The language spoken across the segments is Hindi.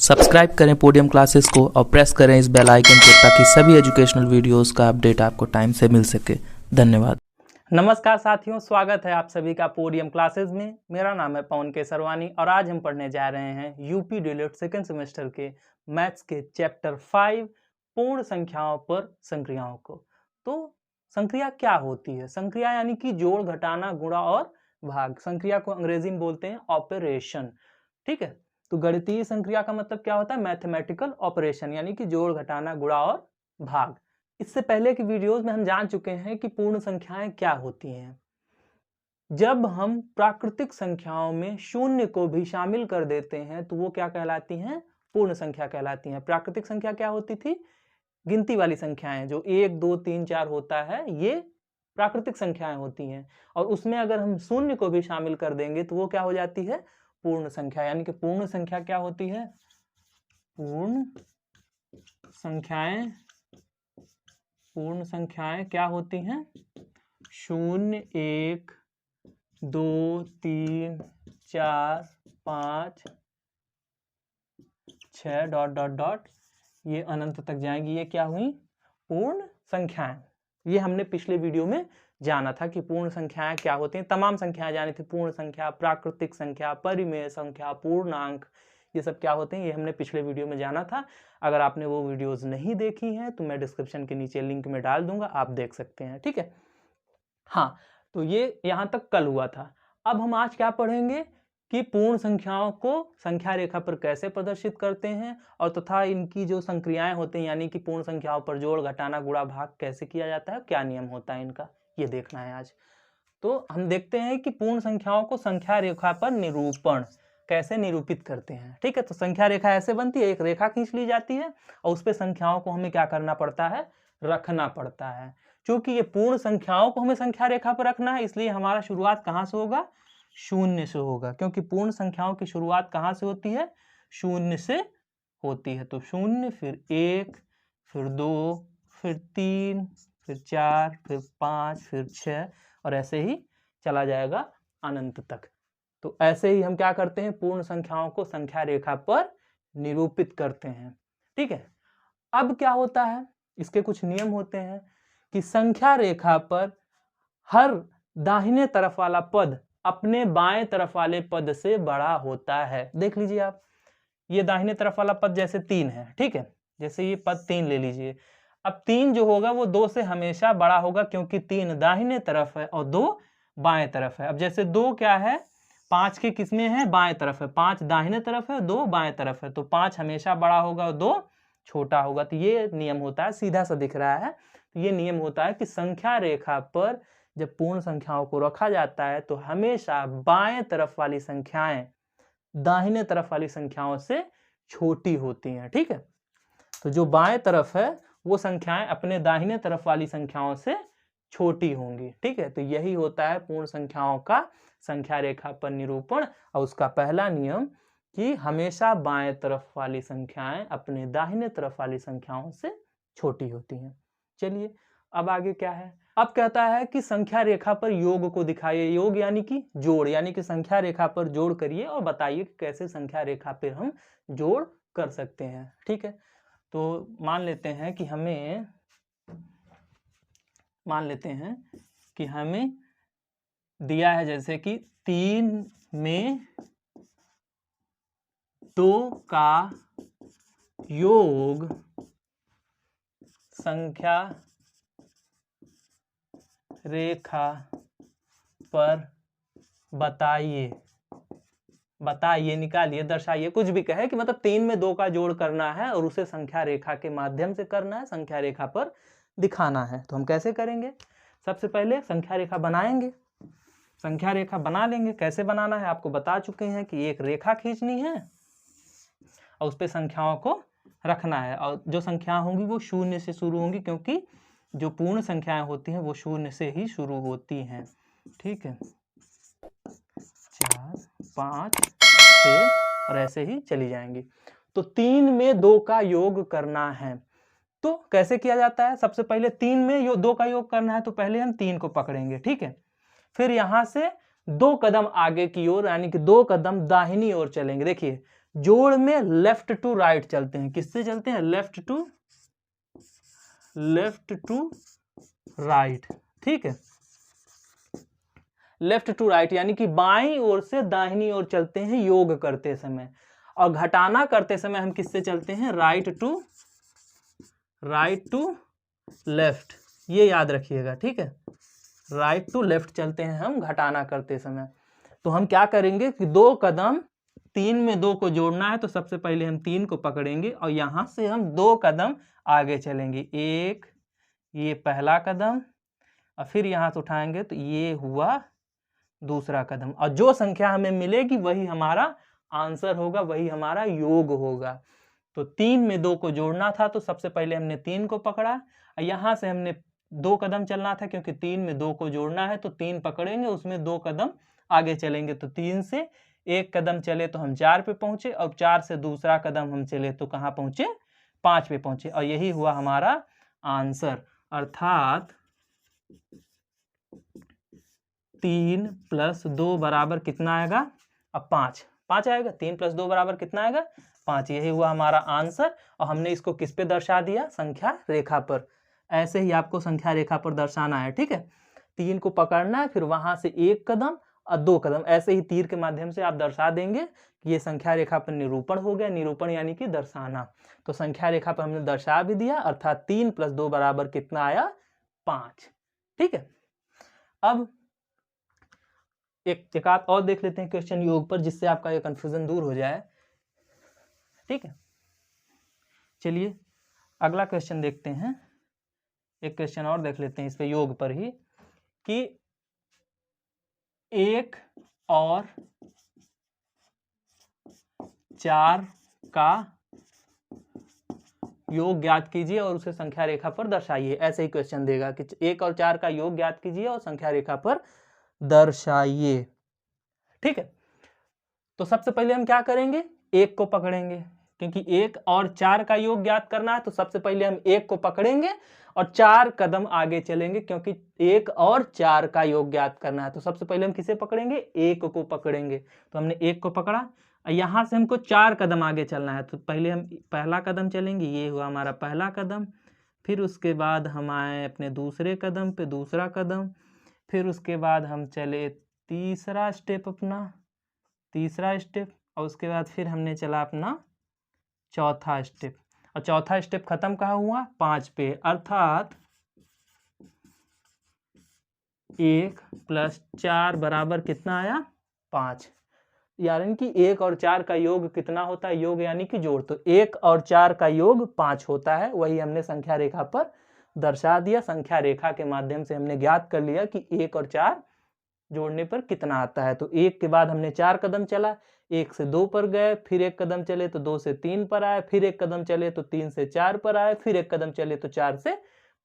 सब्सक्राइब करें पोडियम क्लासेस को और प्रेस करें इस बेल आइकन को ताकि सभी एजुकेशनल वीडियोस का अपडेट आपको टाइम से मिल सके। धन्यवाद। नमस्कार साथियों, स्वागत है आप सभी का पोडियम क्लासेस में। मेरा नाम है पवन केसरवानी और आज हम पढ़ने जा रहे हैं यूपी डीएलएड सेकेंड सेमेस्टर के मैथ्स के चैप्टर 5 पूर्ण संख्याओं पर संक्रियाओं को। तो संक्रिया क्या होती है? संक्रिया यानी कि जोड़, घटाना, गुणा और भाग। संक्रिया को अंग्रेजी में बोलते हैं ऑपरेशन। ठीक है, तो गणितीय संक्रिया का मतलब क्या होता है? मैथमेटिकल ऑपरेशन, यानी कि जोड़, घटाना, गुणा और भाग। इससे पहले की वीडियोस में हम जान चुके हैं कि पूर्ण संख्याएं क्या होती हैं। जब हम प्राकृतिक संख्याओं में शून्य को भी शामिल कर देते हैं तो वो क्या कहलाती हैं? पूर्ण संख्या कहलाती हैं। प्राकृतिक संख्या क्या होती थी? गिनती वाली संख्याएं, जो 1, 2, 3, 4 होता है, ये प्राकृतिक संख्याएं होती हैं। और उसमें अगर हम शून्य को भी शामिल कर देंगे तो वो क्या हो जाती है? पूर्ण संख्या। यानी कि पूर्ण संख्या क्या होती है? पूर्ण संख्याएं क्या होती हैं? 0, 1, 2, 3, 4, 5, 6 ... ये अनंत तक जाएंगी। ये क्या हुई? पूर्ण संख्याएं। ये हमने पिछले वीडियो में जाना था कि पूर्ण संख्याएं क्या होती हैं। तमाम संख्याएं जानी थी, पूर्ण संख्या, प्राकृतिक संख्या, परिमेय संख्या, पूर्णांक, ये सब क्या होते हैं, ये हमने पिछले वीडियो में जाना था। अगर आपने वो वीडियोस नहीं देखी हैं तो मैं डिस्क्रिप्शन के नीचे लिंक में डाल दूंगा, आप देख सकते हैं। ठीक है, हाँ, तो ये यहाँ तक कल हुआ था। अब हम आज क्या पढ़ेंगे कि पूर्ण संख्याओं को संख्या रेखा पर कैसे प्रदर्शित करते हैं और तथा इनकी जो संक्रियाएं होती हैं, यानी कि पूर्ण संख्याओं पर जोड़, घटाना, गुणा, भाग कैसे किया जाता है, क्या नियम होता है इनका, ये देखना है आज। तो हम देखते हैं कि पूर्ण संख्याओं को संख्या रेखा पर निरूपण कैसे निरूपित करते हैं। ठीक है, तो संख्या रेखा ऐसे बनती है, एक रेखा खींच ली जाती है और उस पर संख्याओं को हमें क्या करना पड़ता है? रखना पड़ता है। क्योंकि ये पूर्ण संख्याओं को हमें संख्या रेखा पर रखना है, इसलिए हमारा शुरुआत कहाँ से होगा? शून्य से होगा। क्योंकि पूर्ण संख्याओं की शुरुआत कहाँ से होती है? शून्य से होती है। तो 0, फिर 1, फिर 2, फिर 3, फिर 4, फिर 5, फिर 6 और ऐसे ही चला जाएगा अनंत तक। तो ऐसे ही हम क्या करते हैं? पूर्ण संख्याओं को संख्या रेखा पर निरूपित करते हैं। ठीक है, अब क्या होता है? इसके कुछ नियम होते हैं कि संख्या रेखा पर हर दाहिने तरफ वाला पद अपने बाएं तरफ वाले पद से बड़ा होता है। देख लीजिए आप, ये दाहिने तरफ वाला पद जैसे 3 है, ठीक है, जैसे ये पद 3 ले लीजिए। अब 3 जो होगा वो 2 से हमेशा बड़ा होगा, क्योंकि 3 दाहिने तरफ है और 2 बाएं तरफ है। अब जैसे 2 क्या है? 5 के किसमें है? बाएं तरफ है। 5 दाहिने तरफ है, 2 बाएं तरफ है, तो 5 हमेशा बड़ा होगा और 2 छोटा होगा। तो ये नियम होता है, सीधा सा दिख रहा है। तो ये नियम होता है कि संख्या रेखा पर जब पूर्ण संख्याओं को रखा जाता है तो हमेशा बाएं तरफ वाली संख्याएं दाहिने तरफ वाली संख्याओं से छोटी होती हैं। ठीक है, तो जो बाएं तरफ है वो संख्याएं अपने दाहिने तरफ वाली संख्याओं से छोटी होंगी। ठीक है, तो यही होता है पूर्ण संख्याओं का संख्या रेखा पर निरूपण। और उसका पहला नियम कि हमेशा बाएं तरफ वाली संख्याएं अपने दाहिने तरफ वाली संख्याओं से छोटी होती हैं। चलिए, अब आगे क्या है? अब कहता है कि संख्या रेखा पर योग को दिखाइए। योग यानी कि जोड़, यानी कि संख्या रेखा पर जोड़ करिए और बताइए कि कैसे संख्या रेखा पर हम जोड़ कर सकते हैं। ठीक है, तो मान लेते हैं कि हमें दिया है जैसे कि 3 में 2 का योग संख्या रेखा पर बताइए, निकालिए, दर्शाइए, कुछ भी कहे कि मतलब 3 में 2 का जोड़ करना है और उसे संख्या रेखा के माध्यम से करना है, संख्या रेखा पर दिखाना है। तो हम कैसे करेंगे? सबसे पहले संख्या रेखा बनाएंगे, संख्या रेखा बना लेंगे। कैसे बनाना है आपको बता चुके हैं कि एक रेखा खींचनी है और उस पर संख्याओं को रखना है, और जो संख्या होंगी वो 0 से शुरू होंगी, क्योंकि जो पूर्ण संख्याएं होती हैं वो 0 से ही शुरू होती हैं। ठीक है, 4, 5, 6 और ऐसे ही चली जाएंगी। तो 3 में 2 का योग करना है। तो कैसे किया जाता है? सबसे पहले 3 में 2 का योग करना है तो पहले हम 3 को पकड़ेंगे। ठीक है, फिर यहां से 2 कदम आगे की ओर, यानी कि 2 कदम दाहिनी ओर चलेंगे। देखिए, जोड़ में लेफ्ट टू राइट चलते हैं। किससे चलते हैं? Left to right. ठीक है, लेफ्ट टू राइट यानी कि बाईं ओर से दाहिनी ओर चलते हैं योग करते समय। और घटाना करते समय हम किससे चलते हैं? Right to left. ये याद रखिएगा। ठीक है, राइट टू लेफ्ट चलते हैं हम घटाना करते समय। तो हम क्या करेंगे कि 2 कदम, 3 में 2 को जोड़ना है तो सबसे पहले हम 3 को पकड़ेंगे और यहां से हम 2 कदम आगे चलेंगे। 1, ये पहला कदम, और फिर यहां से उठाएंगे तो ये हुआ दूसरा कदम। और जो संख्या हमें मिलेगी वही हमारा आंसर होगा, वही हमारा योग होगा। तो 3 में 2 को जोड़ना था तो सबसे पहले हमने 3 को पकड़ा, और यहां से हमने 2 कदम चलना था क्योंकि 3 में 2 को जोड़ना है तो 3 पकड़ेंगे, उसमें 2 कदम आगे चलेंगे। तो 3 से 1 कदम चले तो हम 4 पे पहुंचे, और 4 से दूसरा कदम हम चले तो कहां पहुंचे? 5 पे पहुंचे। और यही हुआ हमारा आंसर, अर्थात 3 + 2 बराबर कितना आएगा? अब 5 आएगा। 3 + 2 बराबर कितना आएगा? 5। यही हुआ हमारा आंसर। और हमने इसको किस पे दर्शा दिया? संख्या रेखा पर। ऐसे ही आपको संख्या रेखा पर दर्शाना है। ठीक है, 3 को पकड़ना है, फिर वहां से 1 कदम और 2 कदम, ऐसे ही तीर के माध्यम से आप दर्शा देंगे कि ये संख्या रेखा पर निरूपण हो गया। निरूपण यानी कि दर्शाना। तो संख्या रेखा पर हमने दर्शा भी दिया, अर्थात 3 + 2 बराबर कितना आया? 5। ठीक है, अब एक आध और देख लेते हैं क्वेश्चन योग पर, जिससे आपका ये कंफ्यूजन दूर हो जाए। ठीक है, चलिए अगला क्वेश्चन देखते हैं। एक क्वेश्चन और देख लेते हैं इस पे योग पर ही, कि 1 और 4 का योग ज्ञात कीजिए और उसे संख्या रेखा पर दर्शाइए। ऐसे ही क्वेश्चन देगा कि 1 और 4 का योग ज्ञात कीजिए और संख्या रेखा पर दर्शाइए। ठीक है, तो सबसे पहले हम क्या करेंगे? 1 को पकड़ेंगे, क्योंकि 1 और 4 का योग ज्ञात करना है। तो सबसे पहले हम 1 को पकड़ेंगे और 4 कदम आगे चलेंगे, क्योंकि 1 और 4 का योग ज्ञात करना है। तो सबसे पहले हम किसे पकड़ेंगे? 1 को पकड़ेंगे। तो हमने 1 को पकड़ा, यहां से हमको 4 कदम आगे चलना है। तो पहले हम पहला कदम चलेंगे, ये हुआ हमारा पहला कदम। फिर उसके बाद हम आए अपने दूसरे कदम पे, दूसरा कदम। फिर उसके बाद हम चले तीसरा स्टेप, और उसके बाद फिर हमने चला अपना चौथा स्टेप। और चौथा स्टेप खत्म कहाँ हुआ? 5 पे, अर्थात 1 + 4 बराबर कितना आया? 5। यानी कि 1 और 4 का योग कितना होता है? योग यानी कि जोड़। तो 1 और 4 का योग 5 होता है। वही हमने संख्या रेखा पर दर्शा दिया। संख्या रेखा के माध्यम से हमने ज्ञात कर लिया कि 1 और 4 जोड़ने पर कितना आता है। तो 1 के बाद हमने 4 कदम चला, 1 से 2 पर गए, फिर 1 कदम चले तो 2 से 3 पर आए, फिर 1 कदम चले तो 3 से 4 पर आए, फिर 1 कदम चले तो 4 से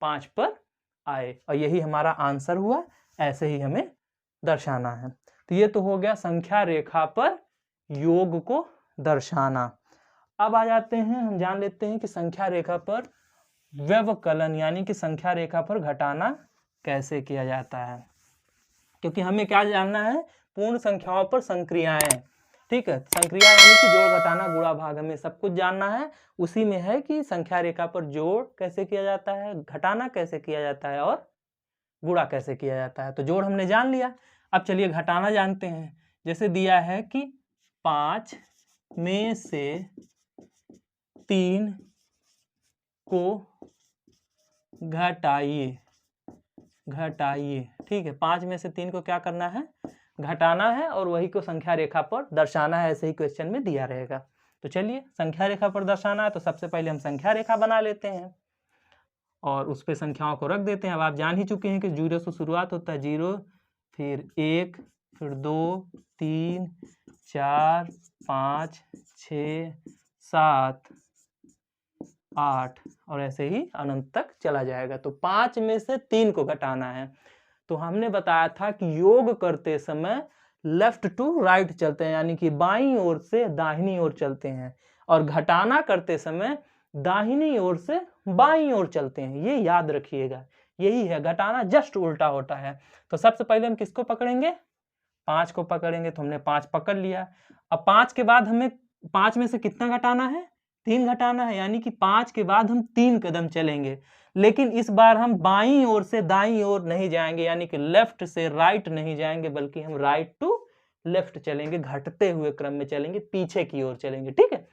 5 पर आए। और यही हमारा आंसर हुआ। ऐसे ही हमें दर्शाना है। तो ये तो हो गया संख्या रेखा पर योग को दर्शाना। अब आ जाते हैं, हम जान लेते हैं कि संख्या रेखा पर व्यवकलन यानी कि संख्या रेखा पर घटाना कैसे किया जाता है। क्योंकि हमें क्या जानना है? पूर्ण संख्याओं पर संक्रियाएं। ठीक है, संक्रिया यानी कि जोड़, घटाना, गुणा, भाग, हमें सब कुछ जानना है। उसी में है कि संख्या रेखा पर जोड़ कैसे किया जाता है, घटाना कैसे किया जाता है और गुणा कैसे किया जाता है। तो जोड़ हमने जान लिया, अब चलिए घटाना जानते हैं। जैसे दिया है कि 5 में से 3 को घटाइए। ठीक है, 5 में से 3 को क्या करना है? घटाना है, और वही को संख्या रेखा पर दर्शाना है। ऐसे ही क्वेश्चन में दिया रहेगा। तो चलिए संख्या रेखा पर दर्शाना है तो सबसे पहले हम संख्या रेखा बना लेते हैं और उस पे संख्याओं को रख देते हैं। अब आप जान ही चुके हैं कि 0 से शुरुआत होता है, 0, फिर 1, फिर 2, 3, 4, 5, 6, 7, 8 और ऐसे ही अनंत तक चला जाएगा। तो 5 में से 3 को घटाना है। तो हमने बताया था कि योग करते समय लेफ्ट टू राइट चलते हैं, यानी कि बाईं ओर से दाहिनी ओर चलते हैं, और घटाना करते समय दाहिनी ओर से बाईं ओर चलते हैं। ये याद रखिएगा, यही है, घटाना जस्ट उल्टा होता है। तो सबसे पहले हम किसको पकड़ेंगे? 5 को पकड़ेंगे। तो हमने 5 पकड़ लिया। अब 5 के बाद हमें 5 में से कितना घटाना है, 3 घटाना है, यानी कि 5 के बाद हम 3 कदम चलेंगे। लेकिन इस बार हम बाईं ओर से दाईं ओर नहीं जाएंगे, यानी कि लेफ्ट से राइट नहीं जाएंगे, बल्कि हम राइट टू लेफ्ट चलेंगे, घटते हुए क्रम में चलेंगे, पीछे की ओर चलेंगे। ठीक है,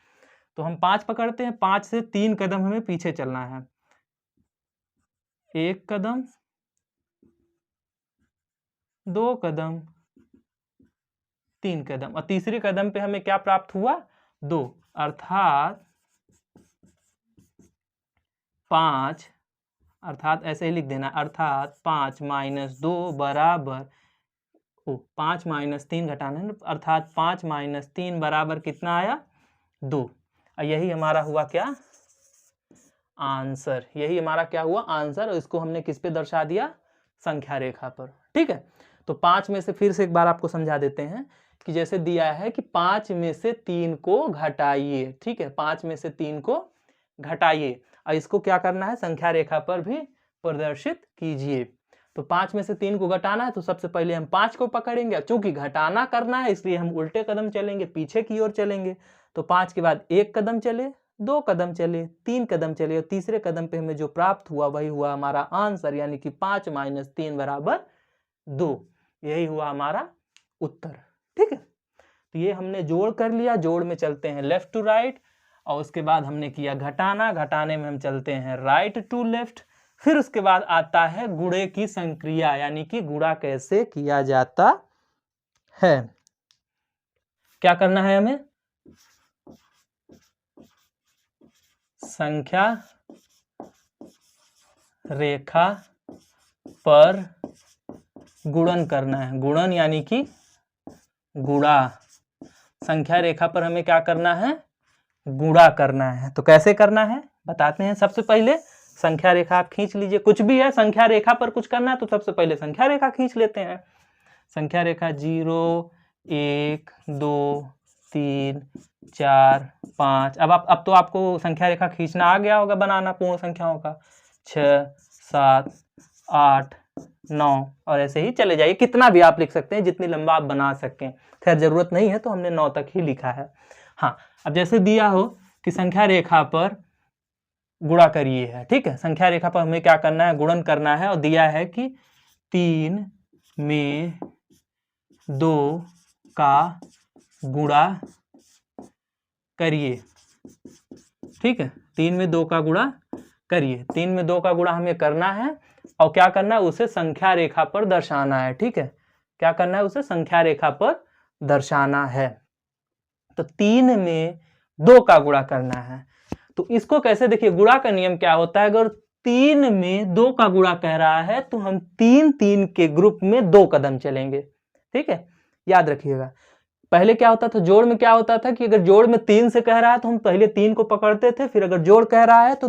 तो हम 5 पकड़ते हैं, 5 से 3 कदम हमें पीछे चलना है। 1 कदम, 2 कदम, 3 कदम, और तीसरे कदम पे हमें क्या प्राप्त हुआ, 2, अर्थात 5, अर्थात ऐसे ही लिख देना, अर्थात 5 - 2 बराबर 5 - 3 घटाना है, अर्थात 5 - 3 बराबर कितना आया, 2। और यही हमारा हुआ क्या, आंसर। यही हमारा क्या हुआ, आंसर। और इसको हमने किस पे दर्शा दिया, संख्या रेखा पर। ठीक है, तो 5 में से फिर से एक बार आपको समझा देते हैं कि जैसे दिया है कि 5 में से 3 को घटाइए। ठीक है, 5 में से 3 को घटाइए, और इसको क्या करना है, संख्या रेखा पर भी प्रदर्शित कीजिए। तो 5 में से 3 को घटाना है, तो सबसे पहले हम 5 को पकड़ेंगे। चूंकि घटाना करना है इसलिए हम उल्टे कदम चलेंगे, पीछे की ओर चलेंगे। तो 5 के बाद 1 कदम चले, 2 कदम चले, 3 कदम चले, और तीसरे कदम पे हमें जो प्राप्त हुआ वही हुआ हमारा आंसर, यानी कि 5 - 3 बराबर 2। यही हुआ हमारा उत्तर। ठीक है, तो ये हमने जोड़ कर लिया। जोड़ में चलते हैं लेफ्ट टू राइट, और उसके बाद हमने किया घटाना, घटाने में हम चलते हैं राइट टू लेफ्ट। फिर उसके बाद आता है गुणे की संक्रिया, यानी कि गुणा कैसे किया जाता है। क्या करना है हमें, संख्या रेखा पर गुणन करना है। गुणन यानी कि गुणा, संख्या रेखा पर हमें क्या करना है, गुणा करना है। तो कैसे करना है बताते हैं। सबसे पहले संख्या रेखा आप खींच लीजिए, कुछ भी है संख्या रेखा पर कुछ करना है तो सबसे पहले संख्या रेखा खींच लेते हैं। संख्या रेखा 0, 1, 2, 3, 4, 5। अब तो आपको संख्या रेखा खींचना आ गया होगा, बनाना पूर्ण संख्याओं का। 6, 7, 8, 9, और ऐसे ही चले जाइए, कितना भी आप लिख सकते हैं, जितनी लंबा आप बना सकें। खैर जरूरत नहीं है तो हमने 9 तक ही लिखा है। हाँ, अब जैसे दिया हो कि संख्या रेखा पर गुणा करिए है। ठीक है, संख्या रेखा पर हमें क्या करना है, गुणन करना है, और दिया है कि 3 में 2 का गुणा करिए। ठीक है, 3 में 2 का गुणा करिए। 3 में 2 का गुणा हमें करना है, और क्या करना है, उसे संख्या रेखा पर दर्शाना है। ठीक है, क्या करना है, उसे संख्या रेखा पर दर्शाना है। तो 3 में 2 का गुणा करना है। तो इसको कैसे, देखिए गुणा का नियम क्या होता है, अगर 3 में 2 का गुणा कह रहा है तो हम 3 के ग्रुप में 2 कदम चलेंगे। ठीक है, याद रखिएगा। पहले क्या होता था, जोड़ में क्या होता था कि अगर जोड़ में 3 से कह रहा है तो हम पहले 3 को पकड़ते थे, फिर अगर जोड़ कह रहा है तो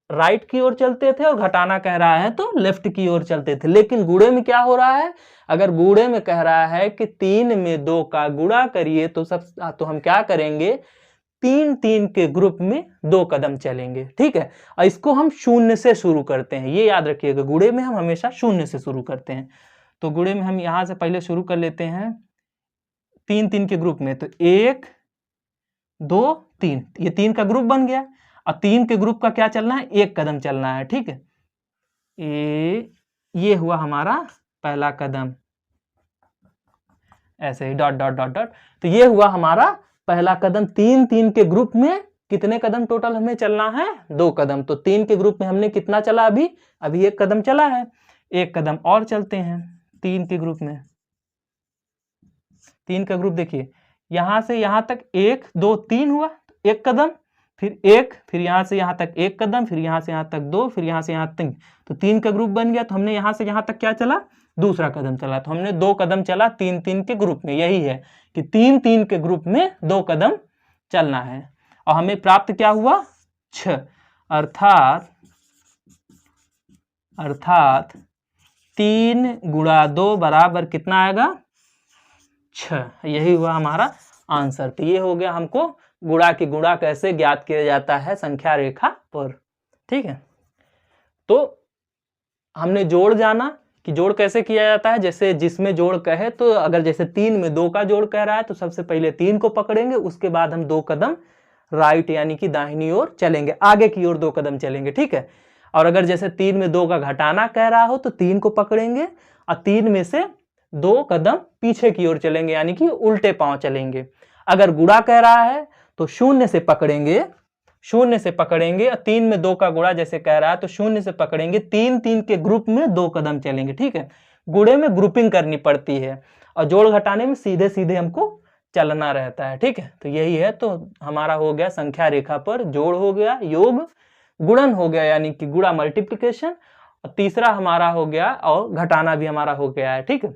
राइट की ओर चलते थे, और घटाना कह रहा है तो लेफ्ट की ओर चलते थे। लेकिन गुणे में क्या हो रहा है, अगर गुणे में कह रहा है कि 3 में 2 का गुणा करिए तो हम क्या करेंगे, 3 के ग्रुप में 2 कदम चलेंगे। ठीक है, और इसको हम 0 से शुरू करते हैं, ये याद रखिएगा। गुणे में हम हमेशा 0 से शुरू करते हैं। तो गुणे में हम यहां से पहले शुरू कर लेते हैं 3 के ग्रुप में। तो 1, 2, 3, ये 3 का ग्रुप बन गया, और 3 के ग्रुप का क्या चलना है, 1 कदम चलना है। ठीक है, ये हुआ हमारा पहला कदम, ऐसे ही डॉट डॉट डॉट डॉट। तो ये हुआ हमारा पहला कदम। 3 के ग्रुप में कितने कदम टोटल हमें चलना है, 2 कदम। तो 3 के ग्रुप में हमने कितना चला, अभी 1 कदम चला है, 1 कदम और चलते हैं 3 के ग्रुप में। 3 का ग्रुप देखिए, यहां से यहां तक 1, 2, 3 हुआ, 1 कदम, फिर 1, फिर यहां से यहां तक 1 कदम, फिर यहां से यहां तक 2, फिर यहां से यहां तक। तो 3 का ग्रुप बन गया। तो हमने यहां से यहां तक क्या चला, दूसरा कदम चला। तो हमने 2 कदम चला 3 के ग्रुप में। यही है कि 3 के ग्रुप में 2 कदम चलना है, और हमें प्राप्त क्या हुआ, 6। अर्थात 3 गुणा 2 बराबर कितना आएगा, 6। यही हुआ हमारा आंसर। तो ये हो गया हमको गुणा की गुणा कैसे ज्ञात किया जाता है संख्या रेखा पर। ठीक है, तो हमने जोड़ जाना कि जोड़ कैसे किया जाता है, जैसे जिसमें जोड़ कहे तो अगर जैसे 3 में 2 का जोड़ कह रहा है तो सबसे पहले 3 को पकड़ेंगे, उसके बाद हम 2 कदम राइट यानी कि दाहिनी ओर चलेंगे, आगे की ओर 2 कदम चलेंगे, ठीक है। और अगर जैसे 3 में 2 का घटाना कह रहा हो तो 3 को पकड़ेंगे और 3 में से 2 कदम पीछे की ओर चलेंगे यानी कि उल्टे पांव चलेंगे। अगर गुणा कह रहा है तो 0 से पकड़ेंगे, 0 से पकड़ेंगे, 3 में 2 का गुणा जैसे कह रहा है तो 0 से पकड़ेंगे, 3 के ग्रुप में 2 कदम चलेंगे, ठीक है। गुणे में ग्रुपिंग करनी पड़ती है और जोड़ घटाने में सीधे सीधे हमको चलना रहता है, ठीक है। तो यही है, तो हमारा हो गया संख्या रेखा पर जोड़ हो गया, योग, गुणन हो गया यानी कि गुणा मल्टीप्लिकेशन, और तीसरा हमारा हो गया और घटाना भी हमारा हो गया है, ठीक है।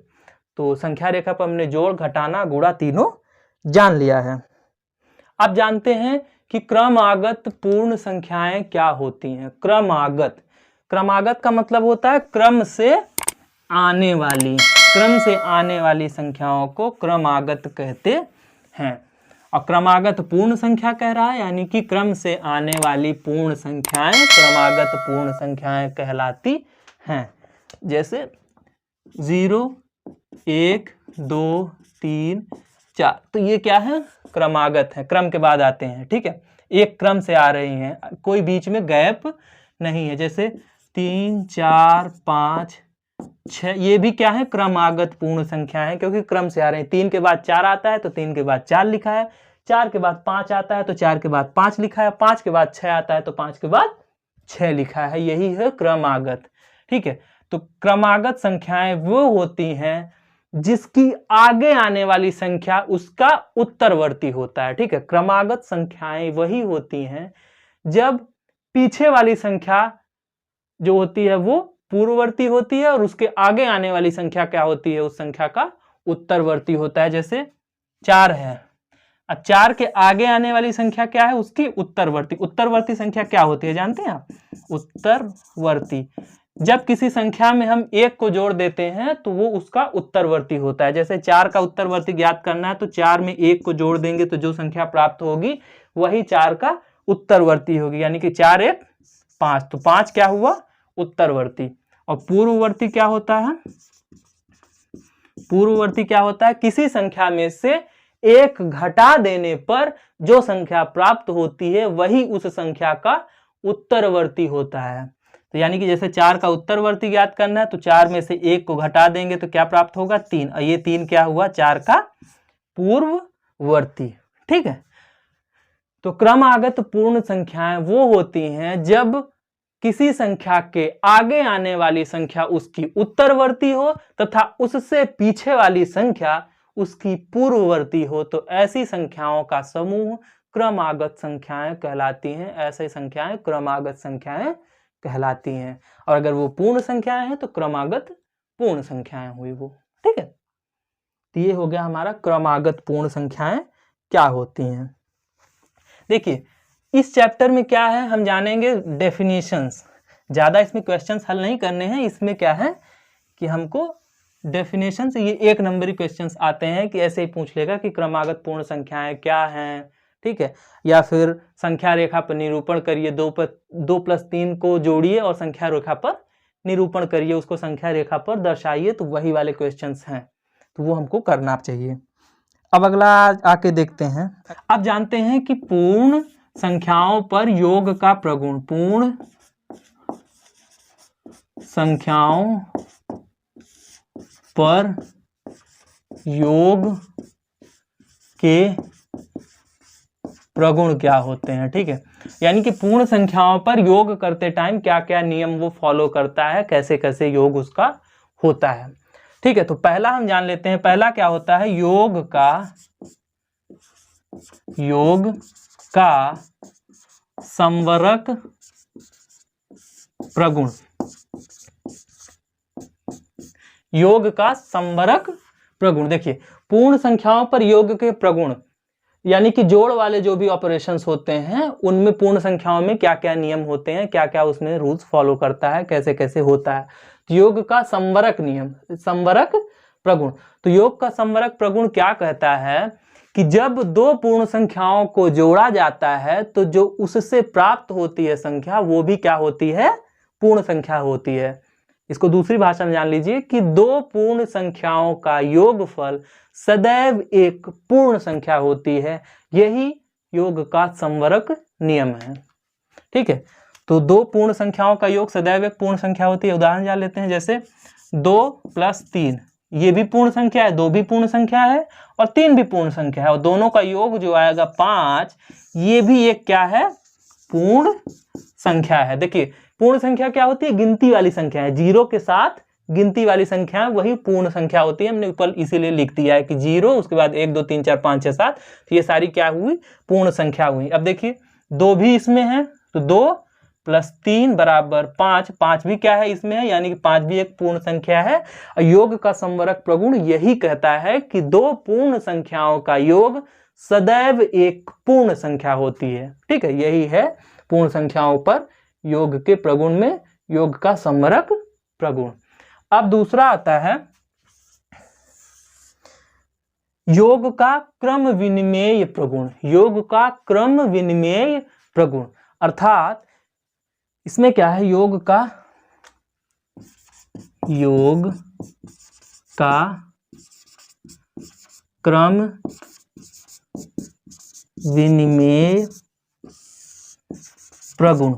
तो संख्या रेखा पर हमने जोड़, घटाना, गुणा तीनों जान लिया है। अब जानते हैं कि क्रमागत पूर्ण संख्याएं क्या होती हैं। क्रमागत, क्रमागत का मतलब होता है क्रम से आने वाली, क्रम से आने वाली संख्याओं को क्रमागत कहते हैं। और क्रमागत पूर्ण संख्या कह रहा है यानी कि क्रम से आने वाली पूर्ण संख्याएं क्रमागत पूर्ण संख्याएं कहलाती हैं। जैसे 0, 1, 2, 3, 4, तो ये क्या है, क्रमागत है, क्रम के बाद आते हैं, ठीक है। एक क्रम से आ रही हैं, कोई बीच में गैप नहीं है। जैसे 3, 4, 5, 6, ये भी क्या है, क्रमागत पूर्ण संख्या है क्योंकि क्रम से आ रहे हैं। 3 के बाद 4 आता है तो 3 के बाद 4 लिखा है, 4 के बाद 5 आता है तो 4 के बाद 5 लिखा है, 5 के बाद 6 आता है तो 5 के बाद 6 लिखा है, यही है क्रमागत, ठीक है। तो क्रमागत संख्याएं वो होती हैं जिसकी आगे आने वाली संख्या उसका उत्तरवर्ती होता है, ठीक है। क्रमागत संख्याएं वही होती हैं जब पीछे वाली संख्या जो होती है वो पूर्ववर्ती होती है और उसके आगे आने वाली संख्या क्या होती है, उस संख्या का उत्तरवर्ती होता है। जैसे 4 है, अब 4 के आगे आने वाली संख्या क्या है, उसकी उत्तरवर्ती। उत्तरवर्ती संख्या क्या होती है जानते हैं आप, उत्तरवर्ती। जब किसी संख्या में हम 1 को जोड़ देते हैं तो वो उसका उत्तरवर्ती होता है। जैसे 4 का उत्तरवर्ती ज्ञात करना है तो 4 में 1 को जोड़ देंगे तो जो संख्या प्राप्त होगी वही 4 का उत्तरवर्ती होगी, यानी कि 4, 1, 5, तो 5 क्या हुआ, उत्तरवर्ती। और पूर्ववर्ती क्या होता है, पूर्ववर्ती क्या होता है, किसी संख्या में से 1 घटा देने पर जो संख्या प्राप्त होती है वही उस संख्या का उत्तरवर्ती होता है। तो यानी कि जैसे 4 का उत्तरवर्ती ज्ञात करना है तो 4 में से 1 को घटा देंगे तो क्या प्राप्त होगा, 3, और ये 3 क्या हुआ, 4 का पूर्ववर्ती, ठीक है। तो क्रमागत पूर्ण संख्याएं वो होती हैं जब किसी संख्या के आगे आने वाली संख्या उसकी उत्तरवर्ती हो तथा उससे पीछे वाली संख्या उसकी पूर्ववर्ती हो, तो ऐसी संख्याओं का समूह क्रमागत संख्याएं कहलाती हैं। ऐसी संख्याएं क्रमागत संख्याएं कहलाती हैं। और अगर वो पूर्ण संख्याएं हैं तो क्रमागत पूर्ण संख्याएं हुई वो, ठीक है। तो ये हो गया हमारा क्रमागत पूर्ण संख्याएं क्या होती हैं। देखिए इस चैप्टर में क्या है, हम जानेंगे डेफिनेशंस। ज्यादा इसमें क्वेश्चंस हल नहीं करने हैं, इसमें क्या है कि हमको डेफिनेशन से ये 1 नंबरी क्वेश्चंस आते हैं कि ऐसे ही पूछ लेगा कि क्रमागत पूर्ण संख्याएं क्या हैं, ठीक है। या फिर संख्या रेखा पर निरूपण करिए, 2+3 को जोड़िए और संख्या रेखा पर निरूपण करिए, उसको संख्या रेखा पर दर्शाइए, तो वही वाले क्वेश्चंस हैं, तो वो हमको करना चाहिए। अब अगला आके देखते हैं। अब जानते हैं कि पूर्ण संख्याओं पर योग का प्रगुण, पूर्ण संख्याओं पर योग के प्रगुण क्या होते हैं, ठीक है। यानी कि पूर्ण संख्याओं पर योग करते टाइम क्या क्या नियम वो फॉलो करता है, कैसे कैसे योग उसका होता है, ठीक है। तो पहला हम जान लेते हैं, पहला क्या होता है, योग का संवरक प्रगुण। योग का संवरक प्रगुण, देखिए पूर्ण संख्याओं पर योग के प्रगुण यानी कि जोड़ वाले जो भी ऑपरेशंस होते हैं उनमें पूर्ण संख्याओं में क्या क्या नियम होते हैं, क्या क्या उसमें रूल्स फॉलो करता है, कैसे कैसे होता है। तो योग का संवरक नियम, संवरक प्रगुण। तो योग का संवरक प्रगुण क्या कहता है कि जब 2 पूर्ण संख्याओं को जोड़ा जाता है तो जो उससे प्राप्त होती है संख्या वो भी क्या होती है, पूर्ण संख्या होती है। इसको दूसरी भाषा में जान लीजिए कि दो पूर्ण संख्याओं का योगफल सदैव एक पूर्ण संख्या होती है। यही योग का संवरक नियम है। ठीक है, तो दो पूर्ण संख्याओं का योग सदैव एक पूर्ण संख्या होती है। उदाहरण जान लेते हैं, जैसे 2 + 3, ये भी पूर्ण संख्या है, 2 भी पूर्ण संख्या है और 3 भी पूर्ण संख्या है, और दोनों का योग जो आएगा 5, ये भी एक क्या है, पूर्ण संख्या है। देखिए पूर्ण संख्या क्या होती है, गिनती वाली संख्या है, 0 के साथ गिनती वाली संख्या वही पूर्ण संख्या होती है। हमने ऊपर इसीलिए लिख दिया है कि 0 उसके बाद 1 2 3 4 5 6 7, तो ये सारी क्या हुई, पूर्ण संख्या हुई। अब देखिए 2 भी इसमें है, तो 2 + 3 = 5, 5 भी क्या है इसमें है, यानी कि 5 भी एक पूर्ण संख्या है। योग का संवरक प्रगुण यही कहता है कि दो पूर्ण संख्याओं का योग सदैव एक पूर्ण संख्या होती है। ठीक है, यही है पूर्ण संख्याओं पर योग के प्रगुण में योग का संवरक प्रगुण। अब दूसरा आता है योग का क्रम विनिमेय प्रगुण। योग का क्रम विनिमेय प्रगुण अर्थात इसमें क्या है, योग का क्रम विनिमेय प्रगुण।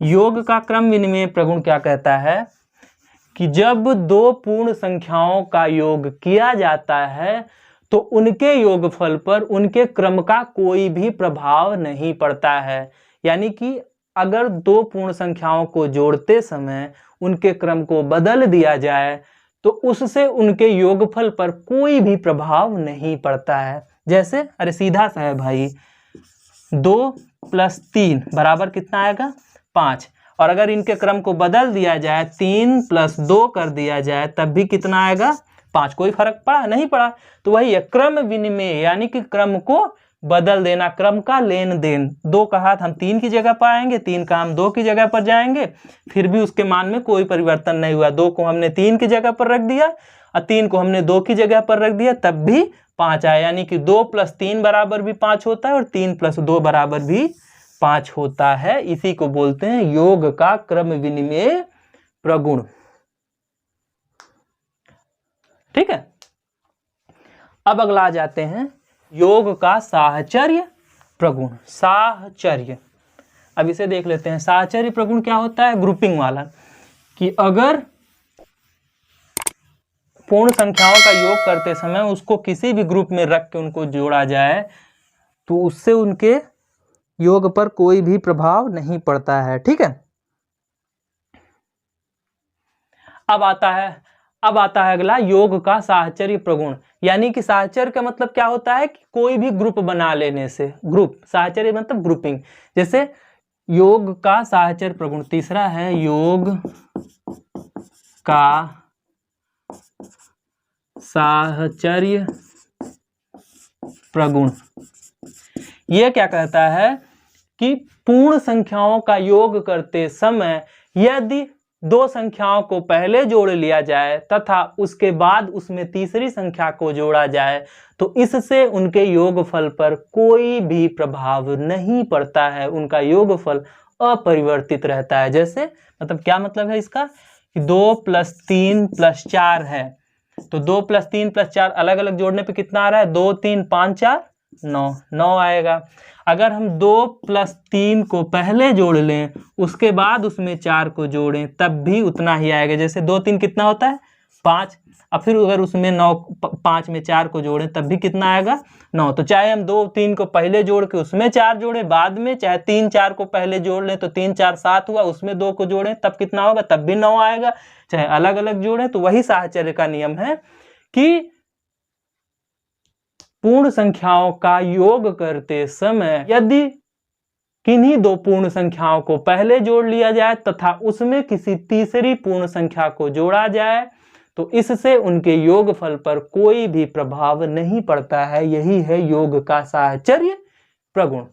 योग का क्रम विनिमेय प्रगुण क्या कहता है कि जब दो पूर्ण संख्याओं का योग किया जाता है तो उनके योगफल पर उनके क्रम का कोई भी प्रभाव नहीं पड़ता है। यानी कि अगर दो पूर्ण संख्याओं को जोड़ते समय उनके क्रम को बदल दिया जाए तो उससे उनके योगफल पर कोई भी प्रभाव नहीं पड़ता है। जैसे अरे सीधा सा है भाई, 2 + 3 = कितना आएगा, 5, और अगर इनके क्रम को बदल दिया जाए, 3 + 2 कर दिया जाए, तब भी कितना आएगा, 5। कोई फर्क पड़ा नहीं पड़ा। तो वही है क्रम विनिमय, यानी कि क्रम को बदल देना, क्रम का लेन देन। 2 का हाथ हम 3 की जगह पर आएंगे, 3 का हम 2 की जगह पर जाएंगे, फिर भी उसके मान में कोई परिवर्तन नहीं हुआ। 2 को हमने 3 की जगह पर रख दिया और 3 को हमने 2 की जगह पर रख दिया, तब भी 5 आया। यानी कि 2 + 3 = भी 5 होता है और 3 + 2 = भी 5 होता है। इसी को बोलते हैं योग का क्रम विनिमय प्रगुण। ठीक है, अब अगला आ जाते हैं योग का साहचर्य प्रगुण। साहचर्य, अब इसे देख लेते हैं। साहचर्य प्रगुण क्या होता है, ग्रुपिंग वाला, कि अगर पूर्ण संख्याओं का योग करते समय उसको किसी भी ग्रुप में रख के उनको जोड़ा जाए तो उससे उनके योग पर कोई भी प्रभाव नहीं पड़ता है। ठीक है, अब आता है अगला योग का साहचर्य प्रगुण। यानी कि साहचर्य का मतलब क्या होता है कि कोई भी ग्रुप बना लेने से, ग्रुप, साहचर्य मतलब ग्रुपिंग। जैसे योग का साहचर्य प्रगुण तीसरा है, योग का साहचर्य प्रगुण। यह क्या कहता है कि पूर्ण संख्याओं का योग करते समय यदि दो संख्याओं को पहले जोड़ लिया जाए तथा उसके बाद उसमें तीसरी संख्या को जोड़ा जाए तो इससे उनके योगफल पर कोई भी प्रभाव नहीं पड़ता है, उनका योगफल अपरिवर्तित रहता है। जैसे मतलब क्या मतलब है इसका, कि 2 + 3 + 4 है, तो 2 + 3 + 4 अलग अलग जोड़ने पे कितना आ रहा है, 2 3 5 4 9 आएगा। अगर हम 2 + 3 को पहले जोड़ लें उसके बाद उसमें 4 को जोड़ें तब भी उतना ही आएगा। जैसे 2 3 कितना होता है, 5, और फिर अगर उसमें 5 में 4 को जोड़ें तब भी कितना आएगा, 9। तो चाहे हम 2 3 को पहले जोड़ के उसमें 4 जोड़ें बाद में, चाहे 3 4 को पहले जोड़ लें तो 3 4 7 हुआ, उसमें 2 को जोड़ें तब कितना होगा, तब भी 9 आएगा। चाहे अलग अलग जोड़ें, तो वही साहचर्य का नियम है कि पूर्ण संख्याओं का योग करते समय यदि किन्हीं दो पूर्ण संख्याओं को पहले जोड़ लिया जाए तथा उसमें किसी तीसरी पूर्ण संख्या को जोड़ा जाए तो इससे उनके योगफल पर कोई भी प्रभाव नहीं पड़ता है। यही है योग का साहचर्य प्रगुण।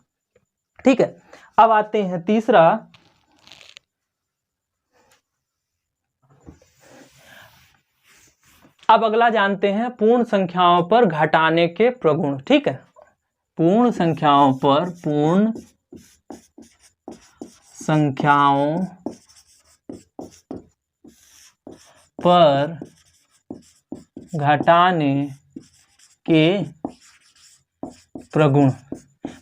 ठीक है, अब आते हैं तीसरा, अब अगला जानते हैं पूर्ण संख्याओं पर घटाने के प्रगुण। ठीक है, पूर्ण संख्याओं पर घटाने के प्रगुण।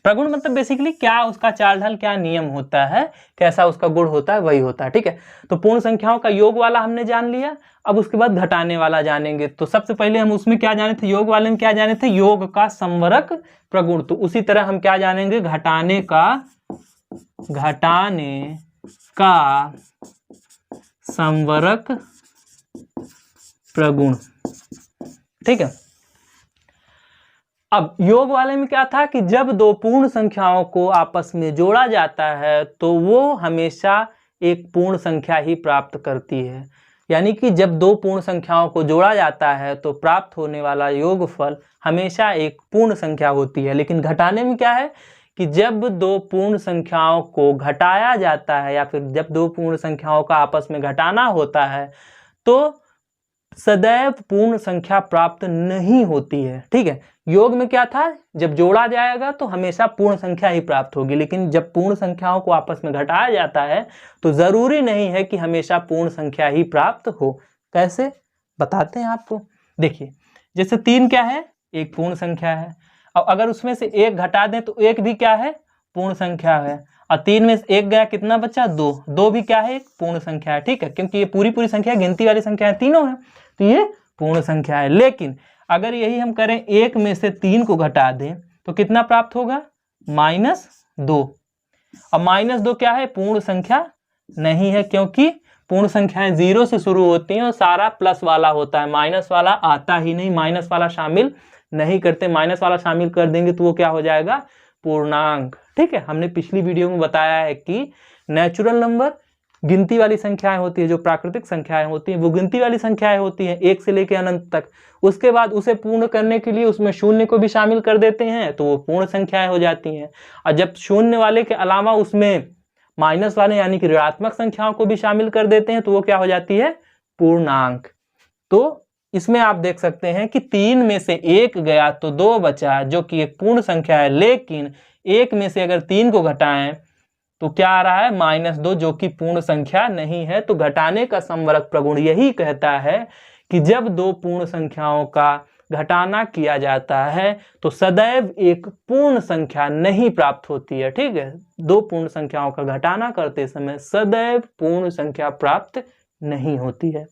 प्रगुण मतलब बेसिकली क्या उसका चाल ढाल, क्या नियम होता है, कैसा उसका गुण होता है, वही होता है। ठीक है, तो पूर्ण संख्याओं का योग वाला हमने जान लिया। अब उसके बाद घटाने वाला जानेंगे। तो सबसे पहले हम उसमें क्या जाने थे, योग वाले में क्या जाने थे, योग का संवरक प्रगुण। तो उसी तरह हम क्या जानेंगे, घटाने का संवरक प्रगुण। ठीक है, अब योग वाले में क्या था कि जब दो पूर्ण संख्याओं को आपस में जोड़ा जाता है तो वो हमेशा एक पूर्ण संख्या ही प्राप्त करती है। यानी कि जब दो पूर्ण संख्याओं को जोड़ा जाता है तो प्राप्त होने वाला योगफल हमेशा एक पूर्ण संख्या होती है। लेकिन घटाने में क्या है कि जब दो पूर्ण संख्याओं को घटाया जाता है या फिर जब दो पूर्ण संख्याओं का आपस में घटाना होता है तो सदैव पूर्ण संख्या प्राप्त नहीं होती है। ठीक है, योग में क्या था, जब जोड़ा जाएगा तो हमेशा पूर्ण संख्या ही प्राप्त होगी। लेकिन जब पूर्ण संख्याओं को आपस में घटाया जाता है तो जरूरी नहीं है कि हमेशा पूर्ण संख्या ही प्राप्त हो। कैसे, बताते हैं आपको। देखिए, जैसे 3 क्या है, एक पूर्ण संख्या है। और अगर उसमें से एक घटा दें तो एक भी क्या है, पूर्ण संख्या है। और 3 में से एक गया, कितना बचा, 2। 2 भी क्या है, एक पूर्ण संख्या है। ठीक है, क्योंकि ये पूरी संख्या गिनती वाली संख्या है, तीनों है, तो ये पूर्ण संख्या है। लेकिन अगर यही हम करें, एक में से 3 को घटा दें तो कितना प्राप्त होगा, -2। और -2 क्या है, पूर्ण संख्या नहीं है, क्योंकि पूर्ण संख्याएं 0 से शुरू होती हैं और सारा प्लस वाला होता है, माइनस वाला आता ही नहीं, माइनस वाला शामिल नहीं करते। माइनस वाला शामिल कर देंगे तो वो क्या हो जाएगा, पूर्णांक। ठीक है, हमने पिछली वीडियो में बताया है कि नेचुरल नंबर गिनती वाली संख्याएं होती है, जो प्राकृतिक संख्याएं होती हैं वो गिनती वाली संख्याएं होती हैं, 1 से लेकर अनंत तक। उसके बाद उसे पूर्ण करने के लिए उसमें शून्य को भी शामिल कर देते हैं तो वो पूर्ण संख्याएं हो जाती हैं। और जब शून्य वाले के अलावा उसमें माइनस वाले यानी कि ऋणात्मक संख्याओं को भी शामिल कर देते हैं तो वो क्या हो जाती है, पूर्णांक। तो इसमें आप देख सकते हैं कि 3 में से 1 गया तो 2 बचा, जो कि एक पूर्ण संख्या है। लेकिन 1 में से अगर 3 को घटाएं तो क्या आ रहा है, -2, जो कि पूर्ण संख्या नहीं है। तो घटाने का संवरक प्रगुण यही कहता है कि जब दो पूर्ण संख्याओं का घटाना किया जाता है तो सदैव एक पूर्ण संख्या नहीं प्राप्त होती है। ठीक है, दो पूर्ण संख्याओं का घटाना करते समय सदैव पूर्ण संख्या प्राप्त नहीं होती है।